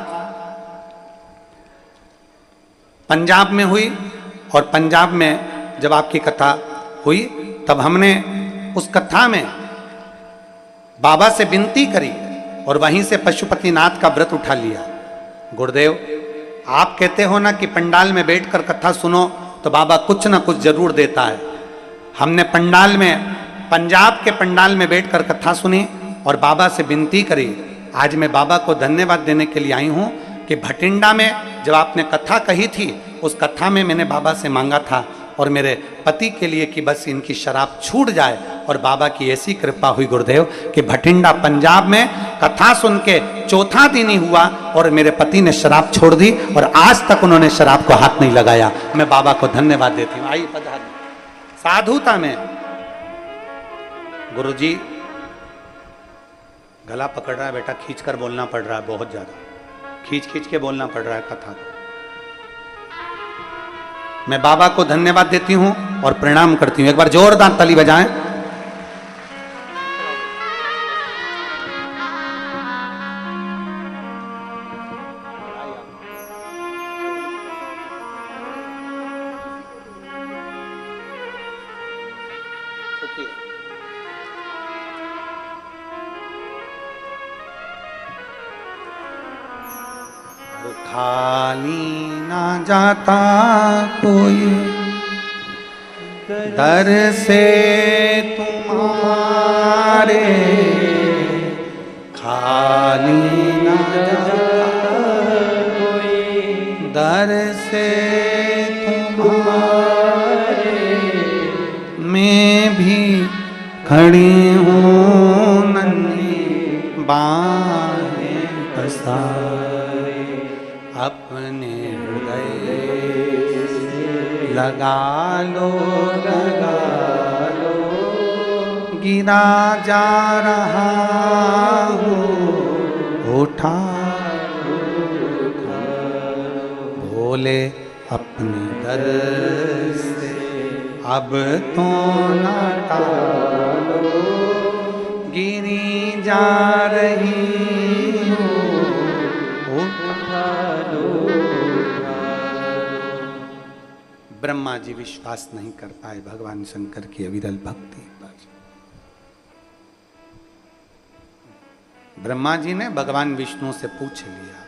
पंजाब में हुई, और पंजाब में जब आपकी कथा हुई तब हमने उस कथा में बाबा से विनती करी और वहीं से पशुपतिनाथ का व्रत उठा लिया। गुरुदेव, आप कहते हो ना कि पंडाल में बैठकर कथा सुनो तो बाबा कुछ ना कुछ जरूर देता है। हमने पंडाल में, पंजाब के पंडाल में बैठकर कथा सुनी और बाबा से विनती करी। आज मैं बाबा को धन्यवाद देने के लिए आई हूँ कि भटिंडा में जब आपने कथा कही थी, उस कथा में मैंने बाबा से मांगा था और मेरे पति के लिए कि बस इनकी शराब छूट जाए। और बाबा की ऐसी कृपा हुई गुरुदेव कि भटिंडा पंजाब में कथा सुन के चौथा दिन ही हुआ और मेरे पति ने शराब छोड़ दी और आज तक उन्होंने शराब को हाथ नहीं लगाया। मैं बाबा को धन्यवाद देती हूँ। आइए पधारिए। साधुता में गुरुजी, गला पकड़ रहा है बेटा, खींच कर बोलना पड़ रहा है, बहुत ज्यादा खींच खींच के बोलना पड़ रहा है कथा को। मैं बाबा को धन्यवाद देती हूं और प्रणाम करती हूं। एक बार जोरदार ताली बजाएं। खाली ना जाता कोई दर से तुम्हारे, खाली ना जाता कोई दर से तुम्हारे। मैं भी खड़ी हूँ नन्ही बाहें पसारे, अपने हृदय लगा लो, गिरा जा रहा हूँ, उठा भोले अपने दर से अब तो ना टालो, गिरी जा रही हूँ, उठा लो। ब्रह्मा जी विश्वास नहीं कर पाए भगवान शंकर की अविरल भक्ति पर। ब्रह्मा जी ने भगवान विष्णु से पूछ लिया,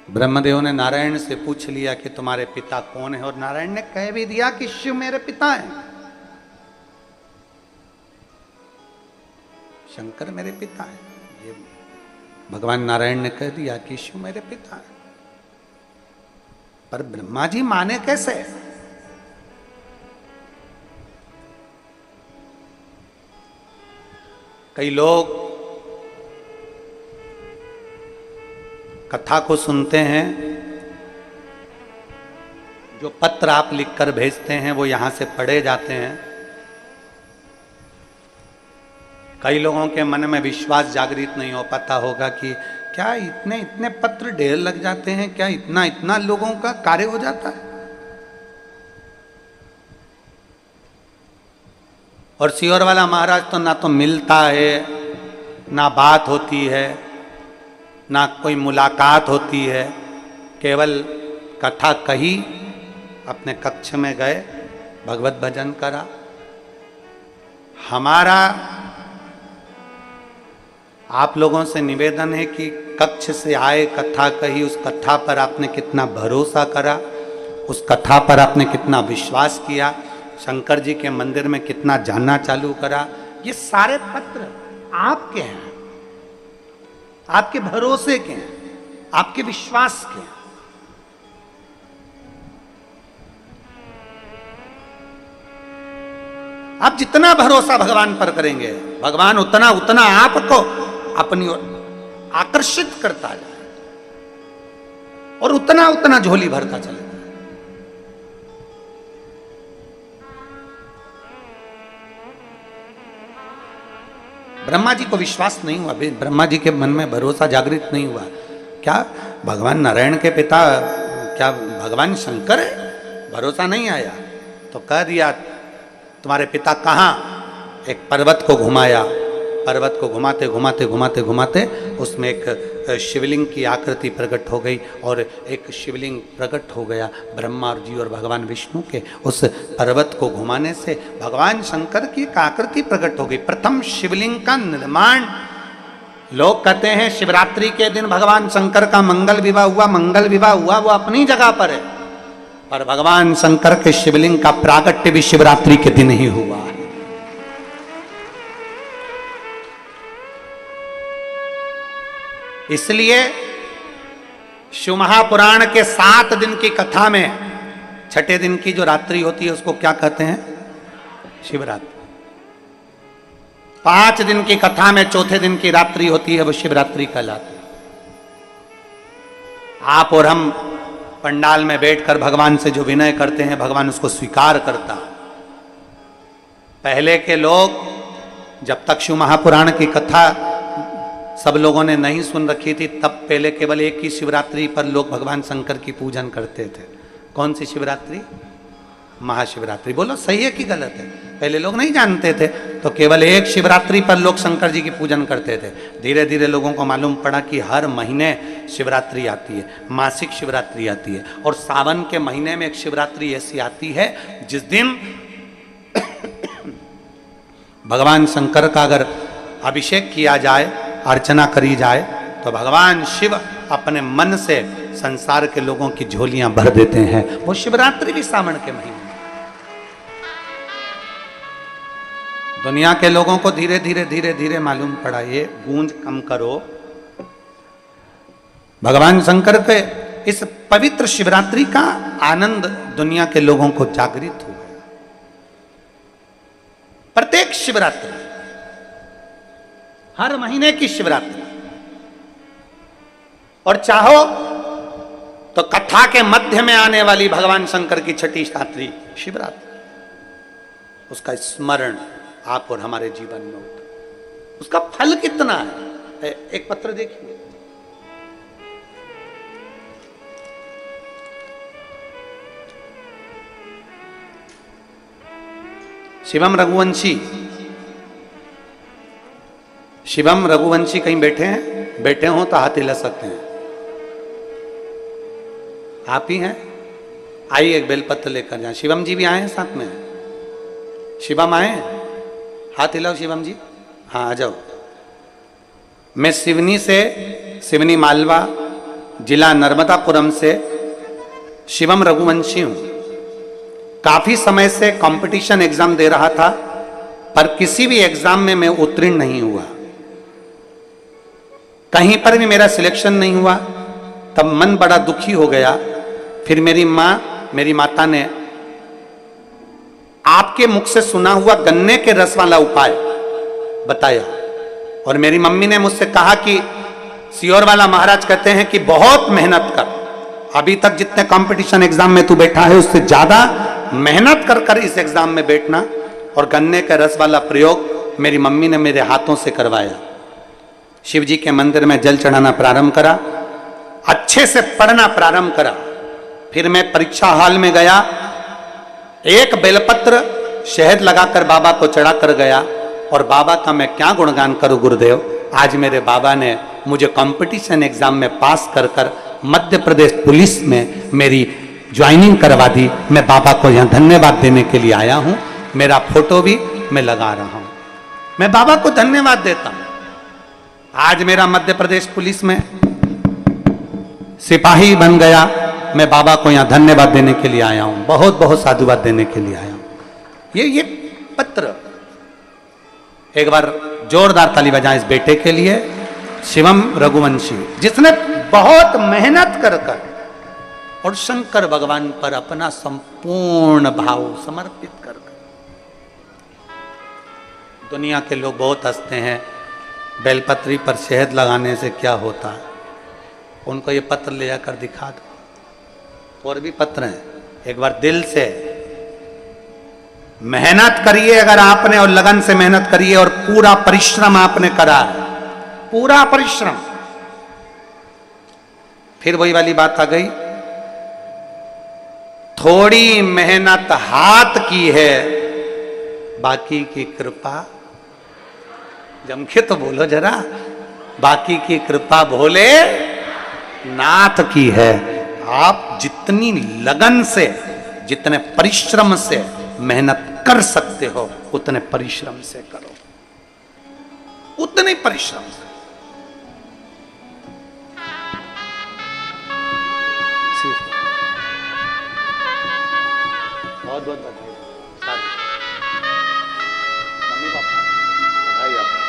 ब्रह्मदेव ने नारायण से पूछ लिया कि तुम्हारे पिता कौन है, और नारायण ने कह भी दिया कि शिव मेरे पिता हैं, शंकर मेरे पिता हैं। ये भगवान नारायण ने कह दिया कि शिव मेरे पिता हैं। पर ब्रह्मा जी माने कैसे? कई लोग कथा को सुनते हैं, जो पत्र आप लिखकर भेजते हैं वो यहां से पढ़े जाते हैं। कई लोगों के मन में विश्वास जागृत नहीं हो पाता होगा कि क्या इतने इतने पत्र ढेर लग जाते हैं, क्या इतना इतना लोगों का कार्य हो जाता है। और सियोर वाला महाराज तो ना तो मिलता है, ना बात होती है, ना कोई मुलाकात होती है, केवल कथा कही, अपने कक्ष में गए, भगवत भजन करा। हमारा आप लोगों से निवेदन है कि कक्ष से आए, कथा कही, उस कथा पर आपने कितना भरोसा करा, उस कथा पर आपने कितना विश्वास किया, शंकर जी के मंदिर में कितना जानना चालू करा, ये सारे पत्र आपके हैं, आपके भरोसे के हैं, आपके विश्वास के हैं। आप जितना भरोसा भगवान पर करेंगे, भगवान उतना उतना आपको अपनी ओर आकर्षित करता जाए और उतना उतना झोली भरता चले। ब्रह्मा जी को विश्वास नहीं हुआ, ब्रह्मा जी के मन में भरोसा जागृत नहीं हुआ। क्या भगवान नारायण के पिता, क्या भगवान शंकर है? भरोसा नहीं आया तो कह दिया तुम्हारे पिता कहाँ? एक पर्वत को घुमाया, पर्वत को घुमाते घुमाते घुमाते घुमाते उसमें एक शिवलिंग की आकृति प्रकट हो गई और एक शिवलिंग प्रकट हो गया ब्रह्मा जी और भगवान विष्णु के। उस पर्वत को घुमाने से भगवान शंकर की एक आकृति प्रकट हो गई। प्रथम शिवलिंग का निर्माण, लोग कहते हैं शिवरात्रि के दिन भगवान शंकर का मंगल विवाह हुआ। मंगल विवाह हुआ वो अपनी जगह पर है, पर भगवान शंकर के शिवलिंग का प्राकट्य भी शिवरात्रि के दिन ही हुआ। इसलिए शिव महापुराण के 7 दिन की कथा में छठे दिन की जो रात्रि होती है उसको क्या कहते हैं? शिवरात्रि। 5 दिन की कथा में चौथे दिन की रात्रि होती है, वो शिवरात्रि कहलाती है। आप और हम पंडाल में बैठकर भगवान से जो विनय करते हैं, भगवान उसको स्वीकार करता। पहले के लोग जब तक शिव महापुराण की कथा सब लोगों ने नहीं सुन रखी थी, तब पहले केवल एक ही शिवरात्रि पर लोग भगवान शंकर की पूजन करते थे। कौन सी शिवरात्रि? महाशिवरात्रि। बोलो सही है कि गलत है? पहले लोग नहीं जानते थे तो केवल एक शिवरात्रि पर लोग शंकर जी की पूजन करते थे। धीरे धीरे लोगों को मालूम पड़ा कि हर महीने शिवरात्रि आती है, मासिक शिवरात्रि आती है, और सावन के महीने में एक शिवरात्रि ऐसी आती है जिस दिन भगवान शंकर का अगर अभिषेक किया जाए, अर्चना करी जाए, तो भगवान शिव अपने मन से संसार के लोगों की झोलियां भर देते हैं। वो शिवरात्रि भी सावन के महीने। दुनिया के लोगों को धीरे धीरे धीरे धीरे मालूम पड़ा, ये गूंज कम करो। भगवान शंकर के इस पवित्र शिवरात्रि का आनंद दुनिया के लोगों को जागृत हो गया। प्रत्येक शिवरात्रि, हर महीने की शिवरात्रि, और चाहो तो कथा के मध्य में आने वाली भगवान शंकर की छठी रात्रि शिवरात्रि, उसका स्मरण आप और हमारे जीवन में होता है। उसका फल कितना है? एक पत्र देखिए, शिवम रघुवंशी। शिवम रघुवंशी कहीं बैठे हैं? बैठे हो तो हाथ हिला सकते हैं। आप ही हैं? आइए एक बेलपत्र लेकर जाए। शिवम जी भी आए हैं साथ में? शिवम आए? हाथ हिलाओ शिवम जी। हाँ आ जाओ। मैं सिवनी से, सिवनी मालवा जिला नर्मदापुरम से शिवम रघुवंशी हूं। काफी समय से कंपटीशन एग्जाम दे रहा था, पर किसी भी एग्जाम में मैं उत्तीर्ण नहीं हुआ। कहीं पर भी मेरा सिलेक्शन नहीं हुआ। तब मन बड़ा दुखी हो गया। फिर मेरी माता ने आपके मुख से सुना हुआ गन्ने के रस वाला उपाय बताया। और मेरी मम्मी ने मुझसे कहा कि सियोर वाला महाराज कहते हैं कि बहुत मेहनत कर, अभी तक जितने कंपटीशन एग्जाम में तू बैठा है उससे ज्यादा मेहनत कर कर इस एग्जाम में बैठना। और गन्ने के रस वाला प्रयोग मेरी मम्मी ने मेरे हाथों से करवाया। शिव जी के मंदिर में जल चढ़ाना प्रारंभ करा, अच्छे से पढ़ना प्रारंभ करा। फिर मैं परीक्षा हॉल में गया, एक बेलपत्र शहद लगाकर बाबा को चढ़ा कर गया। और बाबा का मैं क्या गुणगान करूं गुरुदेव, आज मेरे बाबा ने मुझे कंपटीशन एग्जाम में पास कर कर मध्य प्रदेश पुलिस में मेरी ज्वाइनिंग करवा दी। मैं बाबा को यहां धन्यवाद देने के लिए आया हूं। मेरा फोटो भी मैं लगा रहा हूं, मैं बाबा को धन्यवाद देता हूं। आज मेरा मध्य प्रदेश पुलिस में सिपाही बन गया। मैं बाबा को यहां धन्यवाद देने के लिए आया हूं, बहुत बहुत साधुवाद देने के लिए आया हूं। ये पत्र, एक बार जोरदार ताली बजाएं इस बेटे के लिए, शिवम रघुवंशी, जिसने बहुत मेहनत कर कर और शंकर भगवान पर अपना संपूर्ण भाव समर्पित कर कर। दुनिया के लोग बहुत हंसते हैं, बेलपत्री पर शहद लगाने से क्या होता है। उनको ये पत्र ले जाकर दिखा दो। और भी पत्र हैं, एक बार दिल से मेहनत करिए अगर आपने, और लगन से मेहनत करिए, और पूरा परिश्रम आपने करा, पूरा परिश्रम। फिर वही वाली बात आ गई, थोड़ी मेहनत हाथ की है, बाकी की कृपा, जम के तो बोलो जरा, बाकी की कृपा भोले नाथ की है। आप जितनी लगन से, जितने परिश्रम से मेहनत कर सकते हो, उतने परिश्रम से करो, उतने परिश्रम से। बहुत बहुत बधाई मम्मी पापा, बधाई आपको।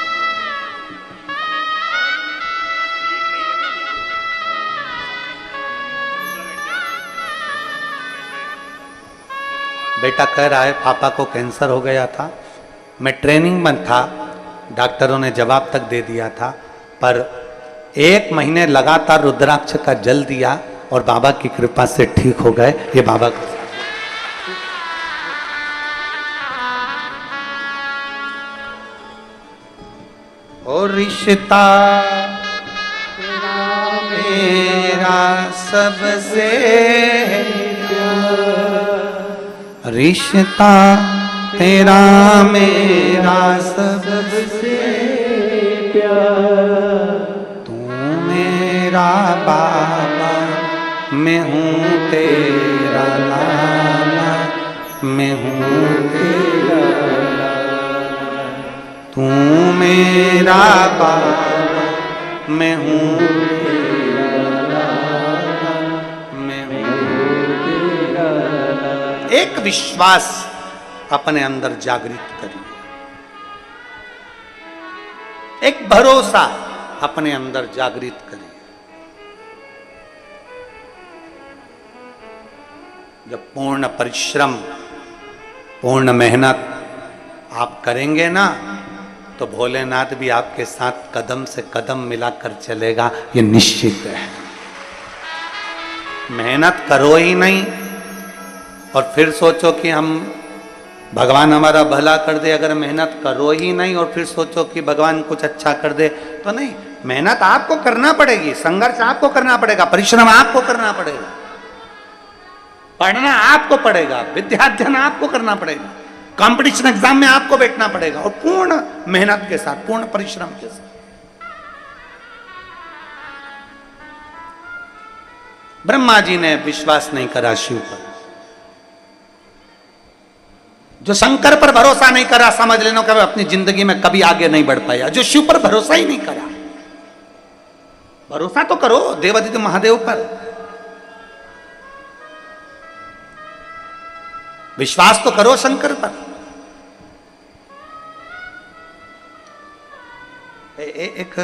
बेटा कह रहा है पापा को कैंसर हो गया था, मैं ट्रेनिंग में था, डॉक्टरों ने जवाब तक दे दिया था, पर 1 महीने लगातार रुद्राक्ष का जल दिया और बाबा की कृपा से ठीक हो गए। ये बाबा का और रिश्ता मेरा सबसे, रिश्ता तेरा मेरा सबसे प्यार, तू मेरा बाबा, मैं हूँ तेरा लाला, मैं हूँ तेरा लाला, तू मेरा बाबा, मैं हूँ तेरा लाला, मैं हूँ तेरा लाला। एक विश्वास अपने अंदर जागृत करिए, एक भरोसा अपने अंदर जागृत करिए। जब पूर्ण परिश्रम, पूर्ण मेहनत आप करेंगे ना, तो भोलेनाथ भी आपके साथ कदम से कदम मिलाकर चलेगा, ये निश्चित है। मेहनत करो ही नहीं और फिर सोचो कि हम भगवान हमारा भला कर दे, अगर मेहनत करो ही नहीं और फिर सोचो कि भगवान कुछ अच्छा कर दे, तो नहीं। मेहनत आपको करना पड़ेगी, संघर्ष आपको करना पड़ेगा, परिश्रम आपको करना पड़ेगा, पढ़ना आपको पड़ेगा, विद्याध्ययन आपको करना पड़ेगा, कंपटीशन एग्जाम में आपको बैठना पड़ेगा, और पूर्ण मेहनत के साथ, पूर्ण परिश्रम के साथ। ब्रह्मा जी ने विश्वास नहीं करा शिव पर, जो शंकर पर भरोसा नहीं करा, समझ लेना कि अपनी जिंदगी में कभी आगे नहीं बढ़ पाया। जो शिव पर भरोसा ही नहीं करा, भरोसा तो करो देवादित्य महादेव पर, विश्वास तो करो शंकर पर। एक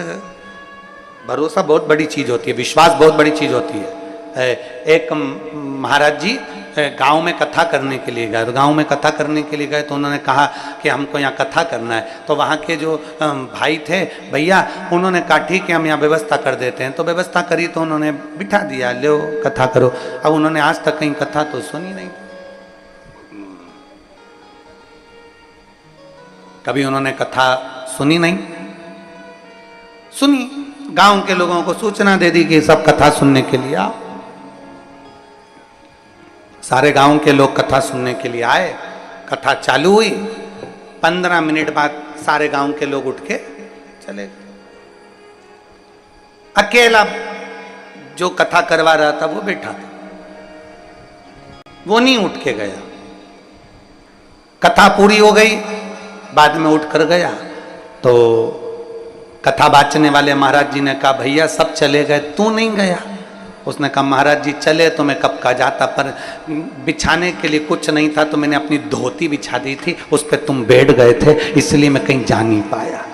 भरोसा बहुत बड़ी चीज होती है, विश्वास बहुत बड़ी चीज होती है। एक महाराज जी गांव में कथा करने के लिए गए। तो गांव में कथा करने के लिए गए तो उन्होंने कहा कि हमको यहाँ कथा करना है। तो वहाँ के जो भाई थे भैया, उन्होंने कहा ठीक है हम यहाँ व्यवस्था कर देते हैं। तो व्यवस्था करी तो उन्होंने बिठा दिया, लो कथा करो। अब उन्होंने आज तक कहीं कथा तो सुनी नहीं, कभी उन्होंने कथा सुनी नहीं। सुनी, गांव के लोगों को सूचना दे दी कि सब कथा सुनने के लिए आओ। सारे गांव के लोग कथा सुनने के लिए आए। कथा चालू हुई, 15 मिनट बाद सारे गांव के लोग उठ के चले गए। अकेला जो कथा करवा रहा था वो बैठा था, वो नहीं उठ के गया। कथा पूरी हो गई, बाद में उठ कर गया तो कथा बाचने वाले महाराज जी ने कहा भैया सब चले गए, तू नहीं गया? उसने कहा महाराज जी चले तो मैं कब का जाता, पर बिछाने के लिए कुछ नहीं था तो मैंने अपनी धोती बिछा दी थी, उस पर तुम बैठ गए थे इसलिए मैं कहीं जा नहीं पाया।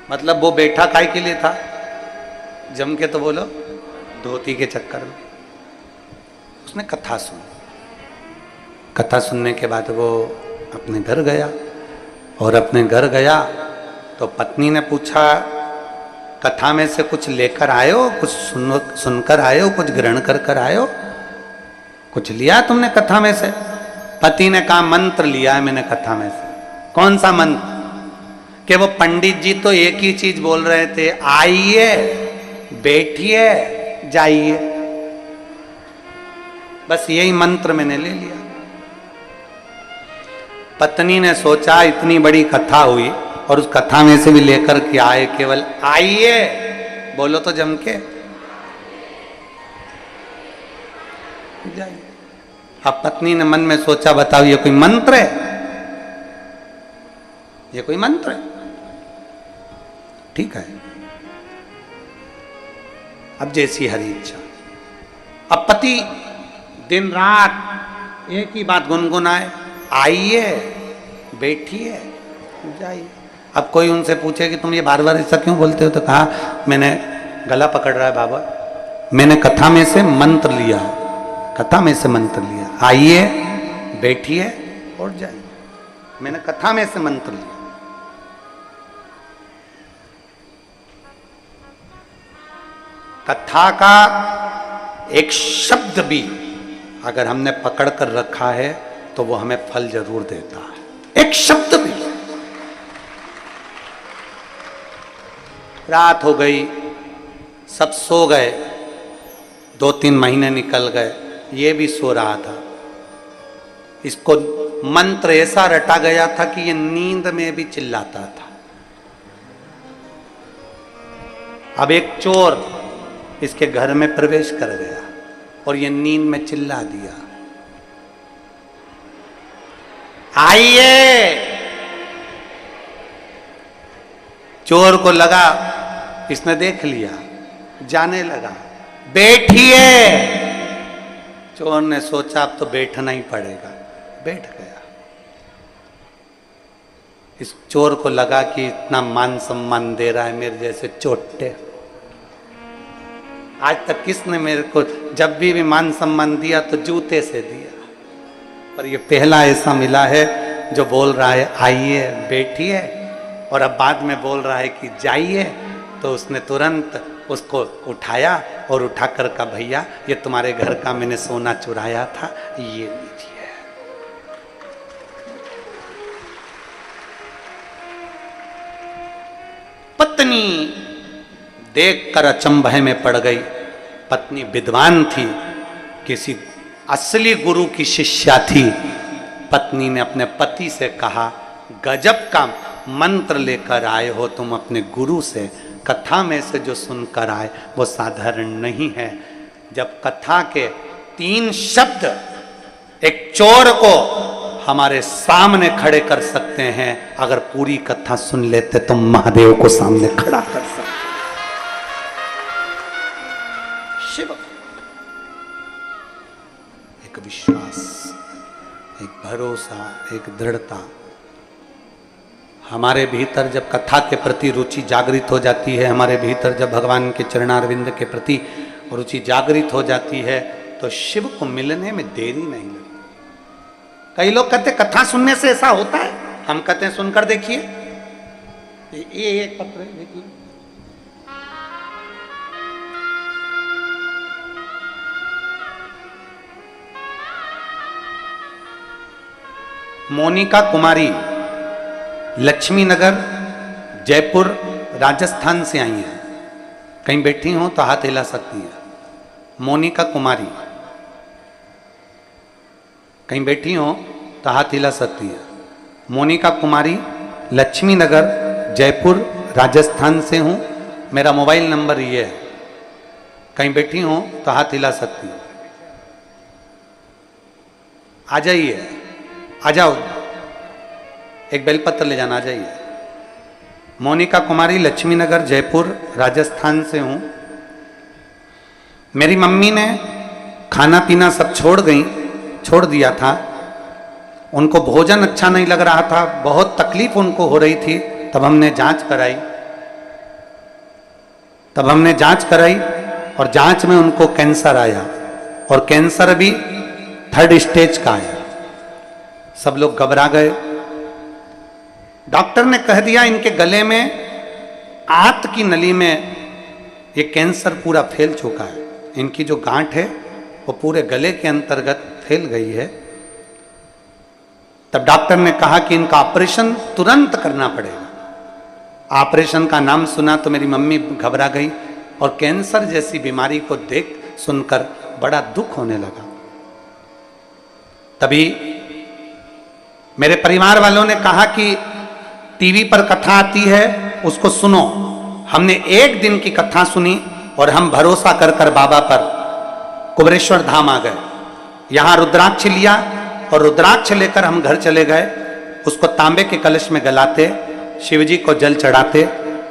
मतलब वो बैठा काय के लिए था? जम के तो बोलो, धोती के चक्कर में। उसने कथा सुनी। कथा सुनने के बाद वो अपने घर गया, और अपने घर गया तो पत्नी ने पूछा कथा में से कुछ लेकर आए हो, कुछ सुनकर आए हो, कुछ ग्रहण कर कर आए हो, कुछ लिया तुमने कथा में से? पति ने कहा मंत्र लिया है मैंने कथा में से। कौन सा मंत्र? कि वो पंडित जी तो एक ही चीज बोल रहे थे, आइए बैठिए जाइए, बस यही मंत्र मैंने ले लिया। पत्नी ने सोचा इतनी बड़ी कथा हुई और उस कथा में से भी लेकर के आए केवल आइए, बोलो तो जम के जाइए। अब पत्नी ने मन में सोचा बताओ ये कोई मंत्र है? ये कोई मंत्र है? ठीक है, अब जैसी हरी इच्छा। अब पति दिन रात एक ही बात गुनगुनाए, आइए बैठिए जाइए। अब कोई उनसे पूछे कि तुम ये बार बार ऐसा क्यों बोलते हो, तो कहा मैंने गला पकड़ रहा है बाबा, मैंने कथा में से मंत्र लिया, कथा में से मंत्र लिया, आइए बैठिए और जाइए, मैंने कथा में से मंत्र लिया। कथा का एक शब्द भी अगर हमने पकड़ कर रखा है तो वो हमें फल जरूर देता है। एक शब्द भी। रात हो गई, सब सो गए, 2-3 महीने निकल गए, ये भी सो रहा था। इसको मंत्र ऐसा रटा गया था कि ये नींद में भी चिल्लाता था। अब एक चोर इसके घर में प्रवेश कर गया और ये नींद में चिल्ला दिया, आइए। चोर को लगा इसने देख लिया, जाने लगा, बैठिए। चोर ने सोचा अब तो बैठना ही पड़ेगा, बैठ गया। इस चोर को लगा कि इतना मान सम्मान दे रहा है मेरे जैसे चोटे, आज तक किसने मेरे को जब भी मान सम्मान दिया तो जूते से दिया, पर ये पहला ऐसा मिला है जो बोल रहा है आइए बैठिए, और अब बाद में बोल रहा है कि जाइए। तो उसने तुरंत उसको उठाया और उठाकर कहा भैया ये तुम्हारे घर का मैंने सोना चुराया था, ये लीजिए। पत्नी देखकर अचंभे में पड़ गई। पत्नी विद्वान थी, किसी असली गुरु की शिष्या थी। पत्नी ने अपने पति से कहा गजब का मंत्र लेकर आए हो तुम अपने गुरु से, कथा में से जो सुनकर आए वो साधारण नहीं है। जब कथा के 3 शब्द एक चोर को हमारे सामने खड़े कर सकते हैं, अगर पूरी कथा सुन लेते तो महादेव को सामने खड़ा कर सकते। शिव एक विश्वास, एक भरोसा, एक दृढ़ता। हमारे भीतर जब कथा के प्रति रुचि जागृत हो जाती है, हमारे भीतर जब भगवान के चरणारविंद के प्रति रुचि जागृत हो जाती है तो शिव को मिलने में देरी नहीं लगती। कई लोग कहते कथा सुनने से ऐसा होता है, हम कहते हैं सुनकर देखिए। ये एक पत्र है, देखिए। मोनिका कुमारी लक्ष्मी नगर जयपुर राजस्थान से आई हैं। कहीं बैठी हो तो हाथ हिला सकती है। मोनिका कुमारी कहीं बैठी हो तो हाथ हिला सकती है। मोनिका कुमारी लक्ष्मी नगर जयपुर राजस्थान से हूँ। मेरा मोबाइल नंबर ये है। कहीं बैठी हो तो हाथ हिला सकती है। आ जाइए, आ जाओ, एक बेलपत्र ले जाना, आ जाइए। मोनिका कुमारी लक्ष्मी नगर जयपुर राजस्थान से हूँ। मेरी मम्मी ने खाना पीना सब छोड़ दिया था। उनको भोजन अच्छा नहीं लग रहा था, बहुत तकलीफ उनको हो रही थी। तब हमने जांच कराई और जांच में उनको कैंसर आया और कैंसर भी 3rd स्टेज का आया। सब लोग घबरा गए। डॉक्टर ने कह दिया इनके गले में आंत की नली में ये कैंसर पूरा फैल चुका है। इनकी जो गांठ है वो पूरे गले के अंतर्गत फैल गई है। तब डॉक्टर ने कहा कि इनका ऑपरेशन तुरंत करना पड़ेगा। ऑपरेशन का नाम सुना तो मेरी मम्मी घबरा गई और कैंसर जैसी बीमारी को देख सुनकर बड़ा दुख होने लगा। तभी मेरे परिवार वालों ने कहा कि टीवी पर कथा आती है, उसको सुनो। हमने एक दिन की कथा सुनी और हम भरोसा कर बाबा पर कुबरेश्वर धाम आ गए। यहाँ रुद्राक्ष लिया और रुद्राक्ष लेकर हम घर चले गए। उसको तांबे के कलश में गलाते, शिवजी को जल चढ़ाते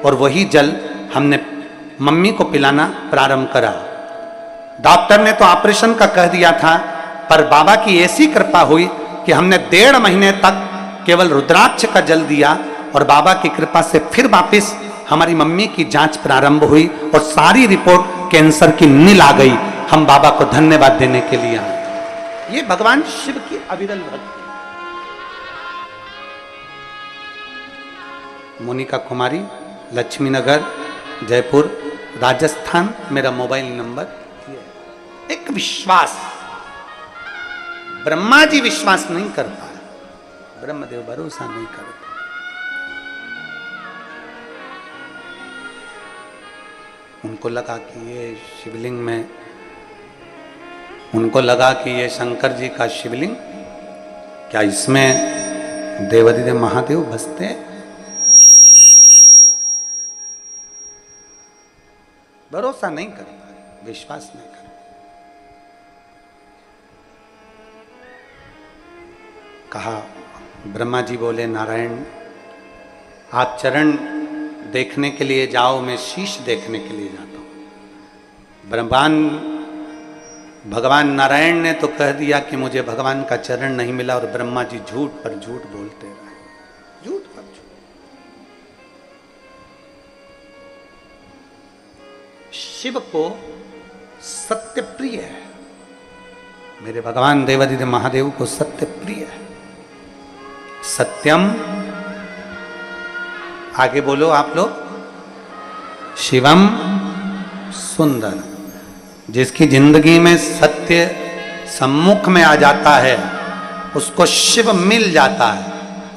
और वही जल हमने मम्मी को पिलाना प्रारंभ करा। डॉक्टर ने तो ऑपरेशन का कह दिया था, पर बाबा की ऐसी कृपा हुई कि हमने 1.5 महीने तक केवल रुद्राक्ष का जल दिया और बाबा की कृपा से फिर वापस हमारी मम्मी की जांच प्रारंभ हुई और सारी रिपोर्ट कैंसर की नील आ गई। हम बाबा को धन्यवाद देने के लिए आए। ये भगवान शिव की अविरल भक्ति। मोनिका कुमारी लक्ष्मी नगर जयपुर राजस्थान, मेरा मोबाइल नंबर। एक विश्वास, ब्रह्मा जी विश्वास नहीं कर पाए, ब्रह्मदेव भरोसा नहीं कर पाए। उनको लगा कि ये शिवलिंग में, उनको लगा कि ये शंकर जी का शिवलिंग, क्या इसमें देवाधिदेव महादेव बसते हैं? भरोसा नहीं कर पाए, विश्वास नहीं कर। कहा, ब्रह्मा जी बोले नारायण आप चरण देखने के लिए जाओ, मैं शीश देखने के लिए जाता हूं। भगवान नारायण ने तो कह दिया कि मुझे भगवान का चरण नहीं मिला और ब्रह्मा जी झूठ पर झूठ बोलते रहे, झूठ पर झूठ। शिव को सत्य प्रिय है, मेरे भगवान देवाधिदेव महादेव को सत्य प्रिय है। सत्यम, आगे बोलो आप लोग, शिवम सुंदर। जिसकी जिंदगी में सत्य सम्मुख में आ जाता है उसको शिव मिल जाता है,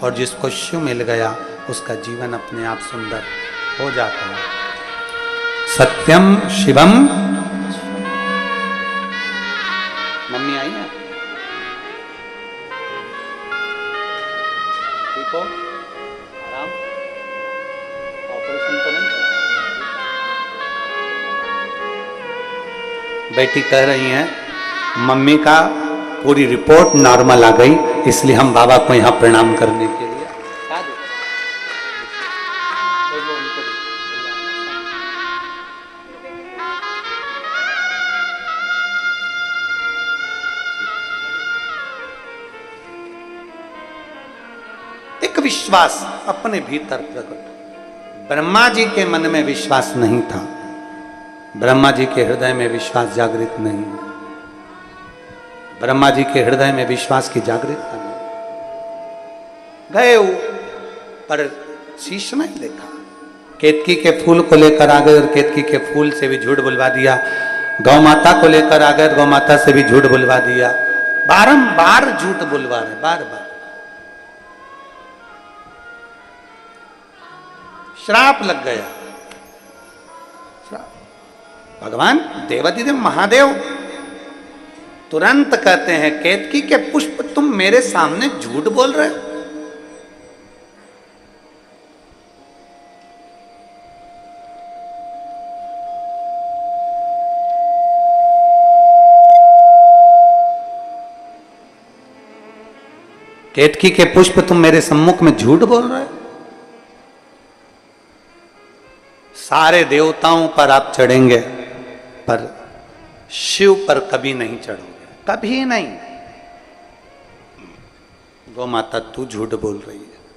और जिसको शिव मिल गया उसका जीवन अपने आप सुंदर हो जाता है। सत्यम शिवम। मम्मी आई है, ठीक हो? आराम, ऑपरेशन तो नहीं? बेटी कह रही हैं मम्मी का पूरी रिपोर्ट नॉर्मल आ गई, इसलिए हम बाबा को यहाँ प्रणाम करने के लिए एक विश्वास अपने भीतर प्रकट। ब्रह्मा जी के मन में विश्वास नहीं था, ब्रह्मा जी के हृदय में विश्वास जागृत नहीं। ब्रह्मा जी के हृदय में विश्वास की जागृतता नहीं। गए वो, पर शीश नहीं देखा। केतकी के फूल को लेकर आ गए और केतकी के फूल से भी झूठ बुलवा दिया। गौ माता को लेकर आ गए, गौ माता से भी झूठ बुलवा दिया। बारंबार झूठ बुलवा रहे, बार बार। श्राप लग गया। भगवान देवाधिदेव महादेव तुरंत कहते हैं, केतकी के पुष्प तुम मेरे सामने झूठ बोल रहे हो। केतकी के पुष्प तुम मेरे सम्मुख में झूठ बोल रहे हो। सारे देवताओं पर आप चढ़ेंगे, पर शिव पर कभी नहीं चढ़ोगे, कभी नहीं। गौ माता तू झूठ बोल रही है।